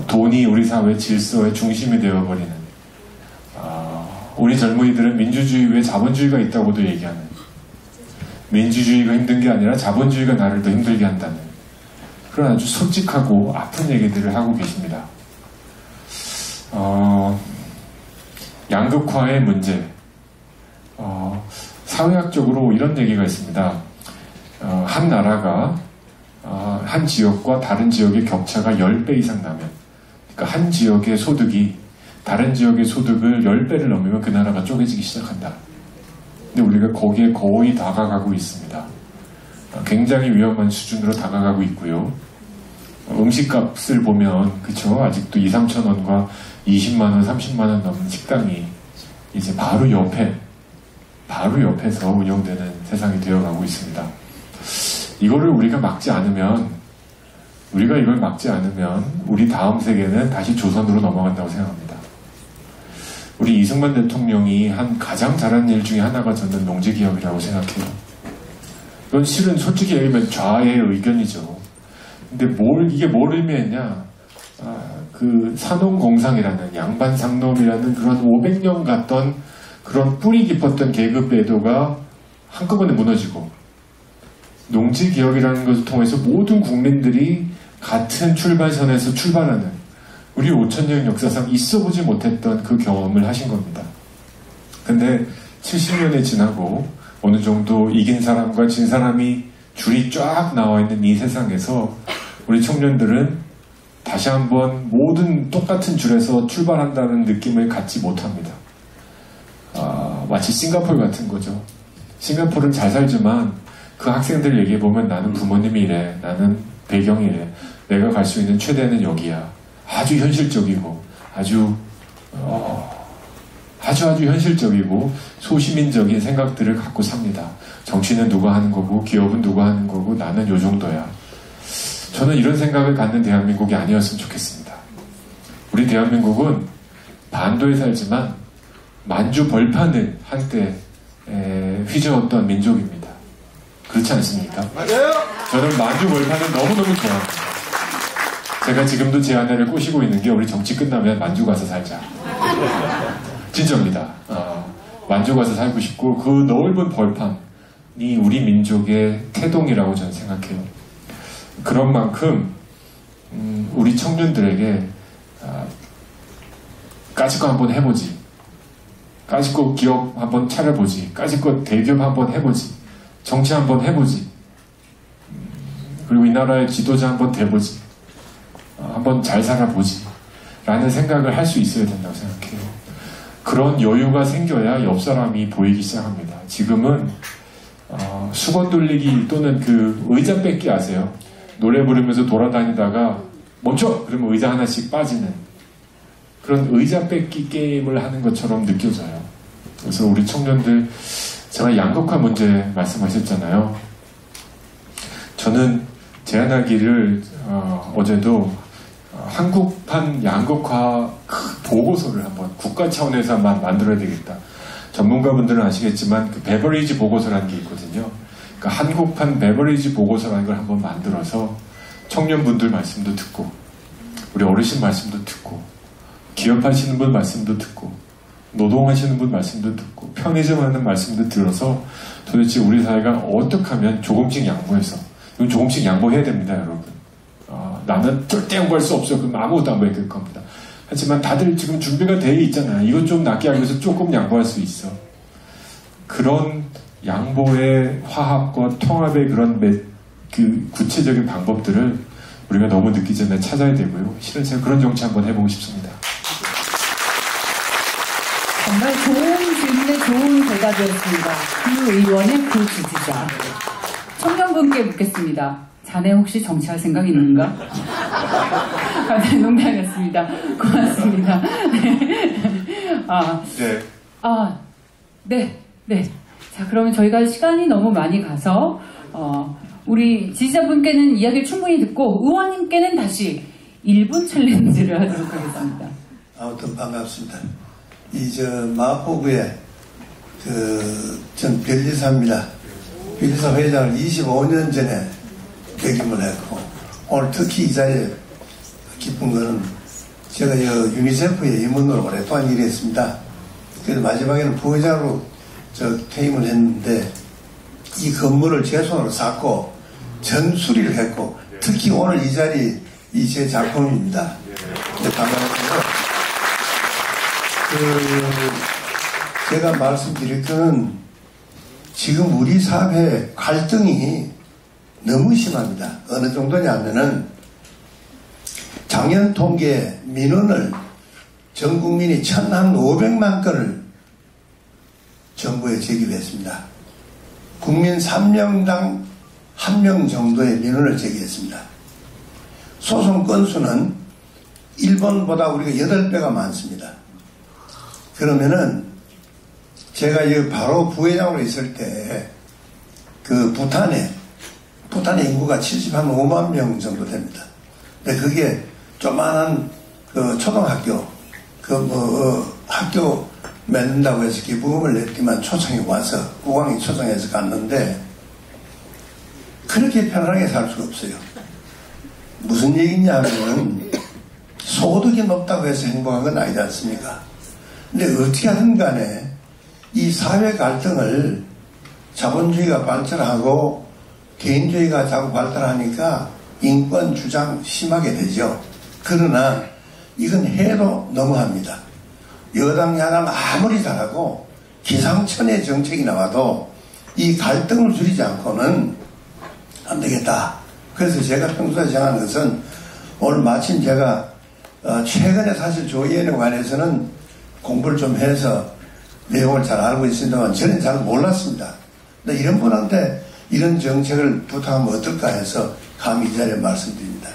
돈이 우리 사회 질서의 중심이 되어버리는, 우리 젊은이들은 민주주의 외에 자본주의가 있다고도 얘기하는, 민주주의가 힘든 게 아니라 자본주의가 나를 더 힘들게 한다는 그런 아주 솔직하고 아픈 얘기들을 하고 계십니다. 양극화의 문제, 사회학적으로 이런 얘기가 있습니다. 한 나라가 한 지역과 다른 지역의 격차가 10배 이상 나면, 그러니까 한 지역의 소득이 다른 지역의 소득을 10배를 넘으면 그 나라가 쪼개지기 시작한다. 근데 우리가 거기에 거의 다가가고 있습니다. 굉장히 위험한 수준으로 다가가고 있고요. 음식값을 보면, 그쵸? 아직도 2, 3천 원과 20만원, 30만원 넘는 식당이 이제 바로 옆에서 운영되는 세상이 되어가고 있습니다. 이거를 우리가 막지 않으면, 우리 다음 세계는 다시 조선으로 넘어간다고 생각합니다. 우리 이승만 대통령이 한 가장 잘한 일 중에 하나가 저는 농지개혁이라고 생각해요. 이건 실은 솔직히 얘기하면 좌의 의견이죠. 근데 이게 뭘 의미했냐? 그 산업공상이라는, 양반상놈이라는 그런 500년 갔던 그런 뿌리 깊었던 계급 제도가 한꺼번에 무너지고, 농지개혁이라는 것을 통해서 모든 국민들이 같은 출발선에서 출발하는, 우리 5,000년 역사상 있어보지 못했던 그 경험을 하신 겁니다. 근데 70년이 지나고 어느 정도 이긴 사람과 진 사람이 줄이 쫙 나와 있는 이 세상에서 우리 청년들은 다시 한번 모든 똑같은 줄에서 출발한다는 느낌을 갖지 못합니다. 마치 싱가포르 같은 거죠. 싱가포르는 잘 살지만 그 학생들 얘기해보면 나는 부모님이 이래, 나는 배경이 이래, 내가 갈 수 있는 최대는 여기야. 아주 현실적이고 아주 현실적이고 소시민적인 생각들을 갖고 삽니다. 정치는 누가 하는 거고 기업은 누가 하는 거고 나는 요 정도야. 저는 이런 생각을 갖는 대한민국이 아니었으면 좋겠습니다. 우리 대한민국은 반도에 살지만 만주 벌판을 한때 휘저었던 민족입니다. 그렇지 않습니까? 맞아요. 저는 만주 벌판을 너무너무 좋아합니다. 제가 지금도 제 아내를 꼬시고 있는 게 우리 정치 끝나면 만주 가서 살자. 진짜입니다. 만주 가서 살고 싶고 그 넓은 벌판이 우리 민족의 태동이라고 저는 생각해요. 그런 만큼 우리 청년들에게 까짓거 한번 해보지, 까짓거 기업 한번 차려보지, 까짓거 대기업 한번 해보지, 정치 한번 해보지, 그리고 이 나라의 지도자 한번 돼보지, 한번 잘 살아보지 라는 생각을 할 수 있어야 된다고 생각해요. 그런 여유가 생겨야 옆 사람이 보이기 시작합니다. 지금은 수건 돌리기 또는 그 의자 뺏기 아세요? 노래 부르면서 돌아다니다가 멈춰! 그러면 의자 하나씩 빠지는 그런 의자 뺏기 게임을 하는 것처럼 느껴져요. 그래서 우리 청년들, 제가 양극화 문제 말씀하셨잖아요. 저는 제안하기를 어제도 한국판 양극화 보고서를 한번 국가 차원에서만 만들어야 되겠다. 전문가분들은 아시겠지만 그 베버리지 보고서라는 게 있거든요. 그러니까 한국판 베버리지 보고서라는 걸 한번 만들어서 청년분들 말씀도 듣고 우리 어르신 말씀도 듣고 기업하시는 분 말씀도 듣고 노동하시는 분 말씀도 듣고 편의점 하는 말씀도 들어서 도대체 우리 사회가 어떻게 하면 조금씩 양보해서, 이건 조금씩 양보해야 됩니다, 여러분. 나는 절대 양보할 수 없어. 그럼 아무것도 안 보여줄 겁니다. 하지만 다들 지금 준비가 되어 있잖아요. 이것 좀 낫게 하기 위해서 조금 양보할 수 있어. 그런 양보의 화합과 통합의 그런 그 구체적인 방법들을 우리가 너무 늦기 전에 찾아야 되고요. 실은 제가 그런 정치 한번 해보고 싶습니다. 정말 좋은 질문에 좋은 대답이었습니다. 그 의원의 그 지지자. 청년분께 묻겠습니다. 자네 혹시 정치할 생각 있는가? 네, 농담이었습니다. 고맙습니다. 네. 자, 그러면 저희가 시간이 너무 많이 가서, 우리 지지자분께는 이야기를 충분히 듣고, 의원님께는 다시 1분 챌린지를 하도록 하겠습니다. 아무튼 반갑습니다. 마포구에, 전 변리사입니다. 변리사 회장을 25년 전에 역임을 했고, 오늘 특히 이 자리에 기쁜 거는 제가 유니세프의 임원으로 오랫동안 일했습니다. 그래서 마지막에는 부회장으로 퇴임을 했는데, 이 건물을 제 손으로 샀고, 전 수리를 했고, 특히 오늘 이 자리, 이 제 작품입니다. 네, 반갑습니다. 제가 말씀드릴 거는 지금 우리 사회 갈등이 너무 심합니다. 어느 정도냐면은 작년 통계 민원을 전 국민이 1,500만 건을 정부에 제기했습니다. 국민 3명당 1명 정도의 민원을 제기했습니다. 소송 건수는 일본보다 우리가 8배가 많습니다. 그러면은 제가 바로 부회장으로 있을 때 부탄의 인구가 75만 명 정도 됩니다. 근데 그게 조만한 초등학교 학교 만든다고 해서 기부금을 냈지만 초청이 와서 국왕이 초청해서 갔는데 그렇게 편안하게 살 수가 없어요. 무슨 얘기냐면 소득이 높다고 해서 행복한 건 아니지 않습니까? 근데 어떻게 하든 간에 이 사회 갈등을 자본주의가 발전하고 개인주의가 자꾸 발달하니까 인권 주장 심하게 되죠. 그러나 이건 해도 너무합니다. 여당 야당 아무리 잘하고 기상천외 정책이 나와도 이 갈등을 줄이지 않고는 안 되겠다. 그래서 제가 평소에 정한 것은 오늘 마침 제가 최근에 사실 조의원에 관해서는 공부를 좀 해서 내용을 잘 알고 있습니다만 저는 잘 몰랐습니다. 근데 이런 분한테 이런 정책을 부탁하면 어떨까 해서 감히 이 자리에 말씀드립니다.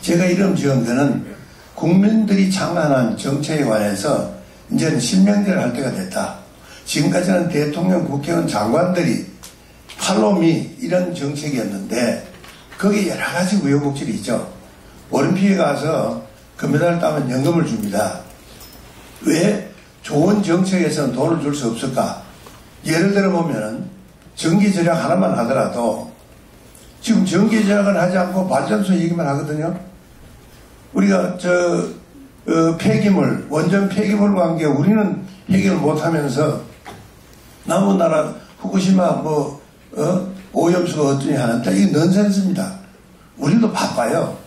제가 이름 지은 거는 국민들이 창안한 정책에 관해서 이제는 실명제를 할 때가 됐다. 지금까지는 대통령, 국회의원, 장관들이 팔로미 이런 정책이었는데 거기에 여러 가지 우여곡절이 있죠. 올림픽에 가서 금메달을 따면 연금을 줍니다. 왜 좋은 정책에서는 돈을 줄 수 없을까? 예를 들어 보면 전기절약 하나만 하더라도 지금 전기절약을 하지 않고 발전소 얘기만 하거든요. 우리가 폐기물, 원전 폐기물 관계 우리는 해결 못하면서 남은 나라 후쿠시마 오염수가 어떠니 하는데 이게 넌센스입니다. 우리도 바빠요.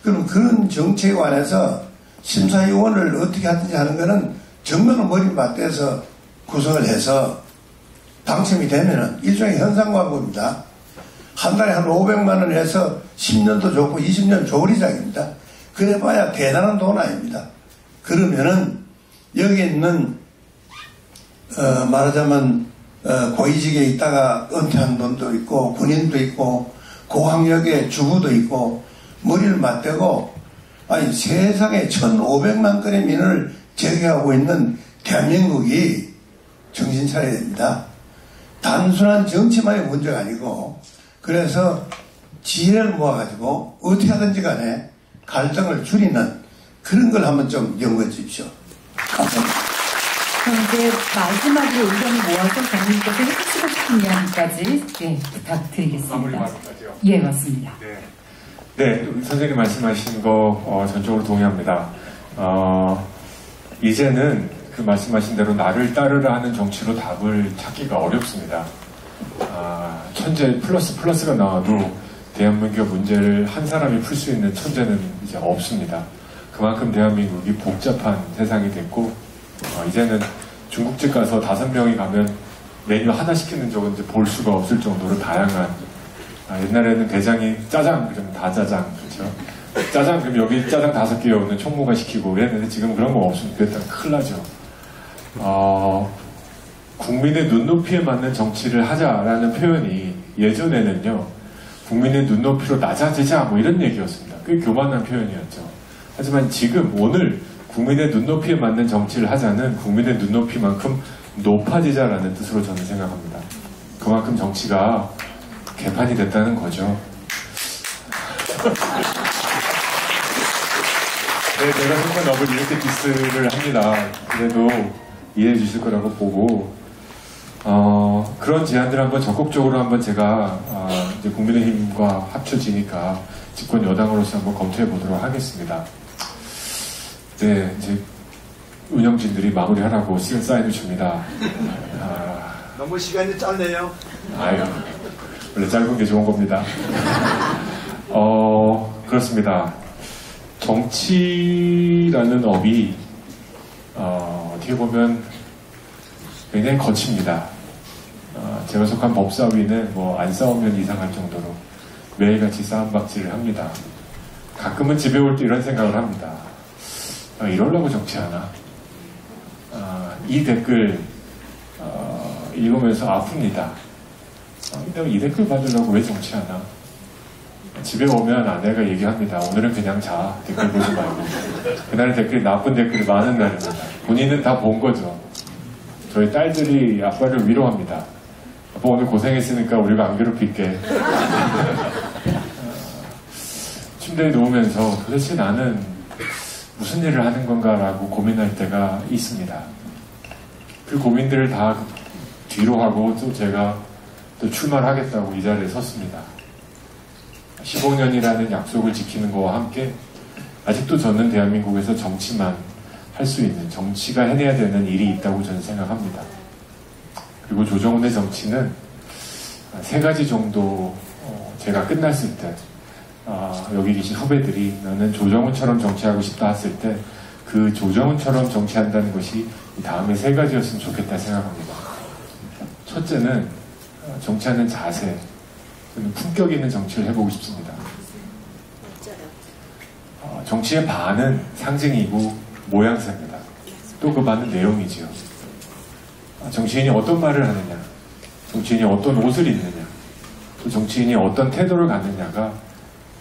그럼 그런 정책에 관해서 심사위원을 어떻게 하든지 하는 거는 정면을 머리 맞대서 구성을 해서 당첨이 되면은 일종의 현상광고입니다. 한 달에 한 500만 원 해서 10년도 좋고 20년 조리장입니다. 그래봐야 대단한 돈 아닙니다. 그러면은 여기 있는 말하자면 고위직에 있다가 은퇴한 분도 있고 군인도 있고 고학력의 주부도 있고 머리를 맞대고 아니 세상에 1,500만 건의 민원을 제기하고 있는 대한민국이 정신 차려야 됩니다. 단순한 정치만의 문제가 아니고 그래서 지혜를 모아가지고 어떻게 하든지 간에 갈등을 줄이는 그런 걸 한번 좀 연구해 주십시오. 감사합니다. 그럼 이제 마지막으로 의견을 모아서 정부님께서 해주시고 싶은 이야기까지 부탁드리겠습니다. 마무리 말씀까지요? 예, 맞습니다. 네, 선생님 말씀하신 거 전적으로 동의합니다. 이제는 그 말씀하신 대로 나를 따르라 하는 정치로 답을 찾기가 어렵습니다. 천재 플러스가 나와도 대한민국 문제를 한 사람이 풀 수 있는 천재는 이제 없습니다. 그만큼 대한민국이 복잡한 세상이 됐고 이제는 중국집 가서 5명이 가면 메뉴 하나 시키는 적은 이제 볼 수가 없을 정도로 다양한 옛날에는 대장이 짜장 그러면 다 짜장 그렇죠? 짜장 그럼 여기 짜장 5개 없는 총무가 시키고 그랬는데 지금 그런 거 없으면 그랬다면 큰일 나죠. 국민의 눈높이에 맞는 정치를 하자라는 표현이 예전에는요, 국민의 눈높이로 낮아지자 뭐 이런 얘기였습니다. 꽤 교만한 표현이었죠. 하지만 지금 오늘 국민의 눈높이에 맞는 정치를 하자는 국민의 눈높이만큼 높아지자라는 뜻으로 저는 생각합니다. 그만큼 정치가 개판이 됐다는 거죠. 네, 내가 정말 너를 이렇게 디스를 합니다. 그래도 이해해 주실 거라고 보고, 그런 제안들을 한번 적극적으로 한번 제가, 이제 국민의힘과 합쳐지니까 집권 여당으로서 한번 검토해 보도록 하겠습니다. 네, 이제 운영진들이 마무리하라고 사인을 줍니다. 너무 시간이 짧네요. 아유, 원래 짧은 게 좋은 겁니다. 그렇습니다. 정치라는 업이 어떻게 보면 굉장히 거칩니다. 제가 속한 법사위는 뭐 안 싸우면 이상할 정도로 매일같이 싸움박질을 합니다. 가끔은 집에 올 때 이런 생각을 합니다. 이러려고 정치하나? 이 댓글 읽으면서 아픕니다. 내가 이 댓글 받으려고 왜 정치하나? 집에 오면 아내가 얘기합니다. 오늘은 그냥 자. 댓글 보지 말고. 그날은 댓글이 나쁜 댓글이 많은 날입니다. 본인은 다 본 거죠. 저희 딸들이 아빠를 위로합니다. 아빠 오늘 고생했으니까 우리가 안 괴롭힐게. 침대에 누우면서 도대체 나는 무슨 일을 하는 건가라고 고민할 때가 있습니다. 그 고민들을 다 뒤로 하고 또 제가 또 출마하겠다고 이 자리에 섰습니다. 15년이라는 약속을 지키는 것과 함께 아직도 저는 대한민국에서 정치만 할 수 있는, 정치가 해내야 되는 일이 있다고 저는 생각합니다. 그리고 조정훈의 정치는 3가지 정도 제가 끝났을 때 여기 계신 후배들이 나는 조정훈처럼 정치하고 싶다 했을 때 그 조정훈처럼 정치한다는 것이 이 다음에 3가지였으면 좋겠다 생각합니다. 첫째는 정치하는 자세, 품격 있는 정치를 해보고 싶습니다. 정치의 반은 상징이고 모양새입니다. 또 그 반은 내용이지요. 정치인이 어떤 말을 하느냐, 정치인이 어떤 옷을 입느냐, 또 정치인이 어떤 태도를 갖느냐가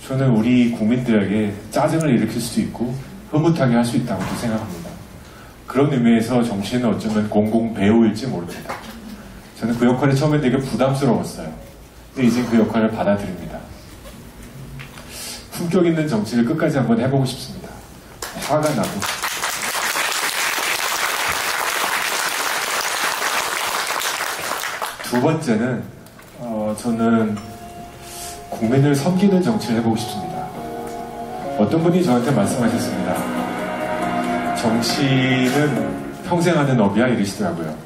저는 우리 국민들에게 짜증을 일으킬 수도 있고 흐뭇하게 할 수 있다고 생각합니다. 그런 의미에서 정치인은 어쩌면 공공 배우일지 모릅니다. 저는 그 역할이 처음에 되게 부담스러웠어요. 근데 이제 그 역할을 받아들입니다. 품격 있는 정치를 끝까지 한번 해보고 싶습니다. 화가 나고. 두 번째는 저는 국민을 섬기는 정치를 해보고 싶습니다. 어떤 분이 저한테 말씀하셨습니다. 정치는 평생 하는 업이야 이러시더라고요.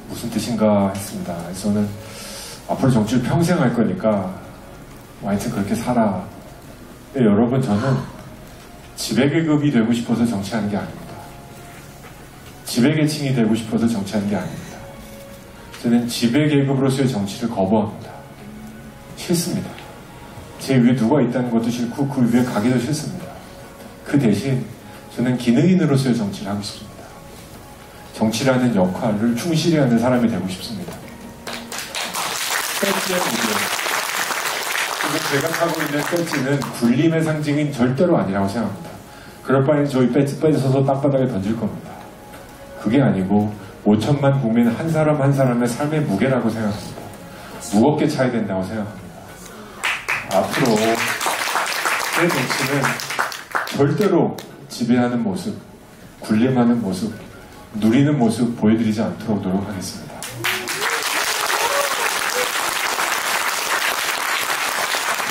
무슨 뜻인가 했습니다. 저는 앞으로 정치를 평생 할 거니까 하여튼 그렇게 살아. 근데 여러분, 저는 지배계급이 되고 싶어서 정치하는 게 아닙니다. 지배계층이 되고 싶어서 정치하는 게 아닙니다. 저는 지배계급으로서의 정치를 거부합니다. 싫습니다. 제 위에 누가 있다는 것도 싫고 그 위에 가기도 싫습니다. 그 대신 저는 기능인으로서의 정치를 하고 싶습니다. 정치라는 역할을 충실히 하는 사람이 되고 싶습니다. 제가 타고 있는 배지는 굴림의 상징인 절대로 아니라고 생각합니다. 그럴 바에는 저희 배지 뺏어서 땅바닥에 던질 겁니다. 그게 아니고 5천만 국민 한 사람 한 사람의 삶의 무게라고 생각합니다. 무겁게 차야 된다고 생각합니다. 앞으로 제 정치는 절대로 지배하는 모습, 굴림하는 모습, 누리는 모습 보여드리지 않도록 노력하겠습니다.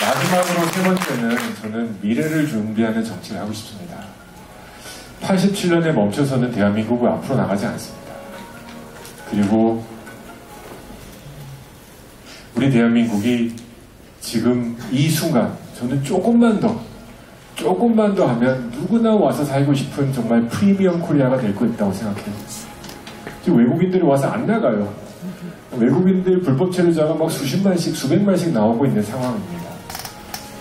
마지막으로 세 번째는 저는 미래를 준비하는 정치를 하고 싶습니다. 87년에 멈춰서는 대한민국을 앞으로 나가지 않습니다. 그리고 우리 대한민국이 지금 이 순간 저는 조금만 더 하면 누구나 와서 살고 싶은 정말 프리미엄 코리아가 될 거 있다고 생각해요. 지금 외국인들이 와서 안 나가요. 외국인들 불법 체류자가 막 수십만씩, 수백만씩 나오고 있는 상황입니다.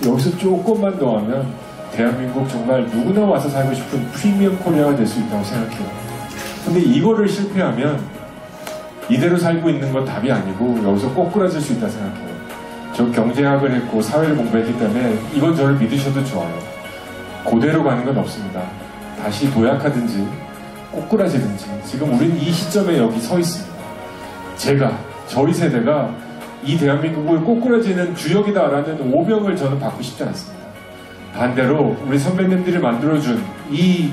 여기서 조금만 더 하면 대한민국 정말 누구나 와서 살고 싶은 프리미엄 코리아가 될 수 있다고 생각해요. 근데 이거를 실패하면 이대로 살고 있는 건 답이 아니고 여기서 꼬꾸라질 수 있다 생각해요. 저 경제학을 했고 사회를 공부했기 때문에 이건 저를 믿으셔도 좋아요. 그대로 가는 건 없습니다. 다시 도약하든지 꼬꾸라지든지 지금 우린 이 시점에 여기 서 있습니다. 저희 세대가 이 대한민국을 꼬꾸라지는 주역이다라는 오명을 저는 받고 싶지 않습니다. 반대로 우리 선배님들이 만들어준 이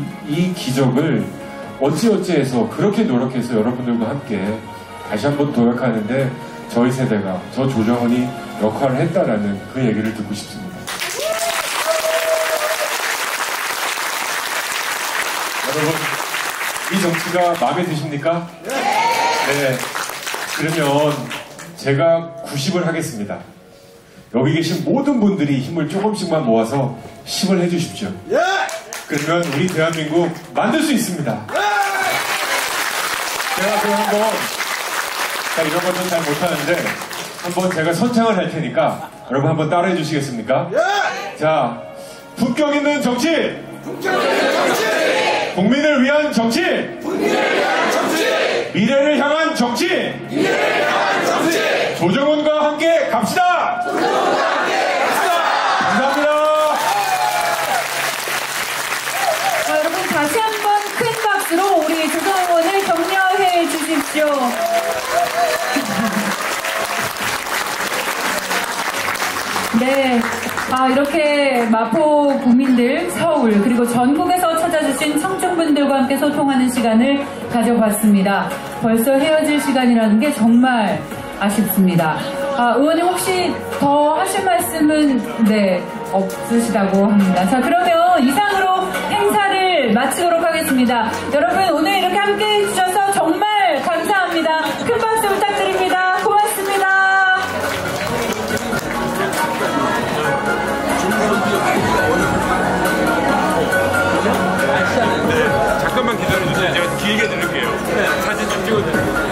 기적을 어찌어찌해서 그렇게 노력해서 여러분들과 함께 다시 한번 도약하는데 저희 세대가 저 조정원이 역할을 했다라는 그 얘기를 듣고 싶습니다. 여러분, 이 정치가 마음에 드십니까? 네. 그러면 제가 90을 하겠습니다. 여기 계신 모든 분들이 힘을 조금씩만 모아서 10을 해주십시오. 그러면 우리 대한민국 만들 수 있습니다. 제가 그럼 한번, 이런 것도 잘 못하는데 한번 제가 선창을 할 테니까 여러분 한번 따라해 주시겠습니까? 자, 품격 있는 정치! 국민을 위한 정치! 미래를 향한 정치! 조정훈과 함께 갑시다! 감사합니다. 여러분 다시 한번 큰 박수로 우리 조정원을 격려해 주십시오. 네, 이렇게 마포 국민들, 서울 그리고 전국에서 찾아주신 청중분들과 함께 소통하는 시간을 가져봤습니다. 벌써 헤어질 시간이라는 게 정말 아쉽습니다. 의원님 혹시 더 하실 말씀은 없으시다고 합니다. 자, 그러면 이상으로 행사를 마치도록 하겠습니다. 여러분 오늘 이렇게 함께 해주셔서 정말 감사합니다. 큰 박수 부탁드립니다. 고맙습니다. 잠깐만 기다려주세요. 제가 길게 들을게요. 사진 좀 찍어드릴게요.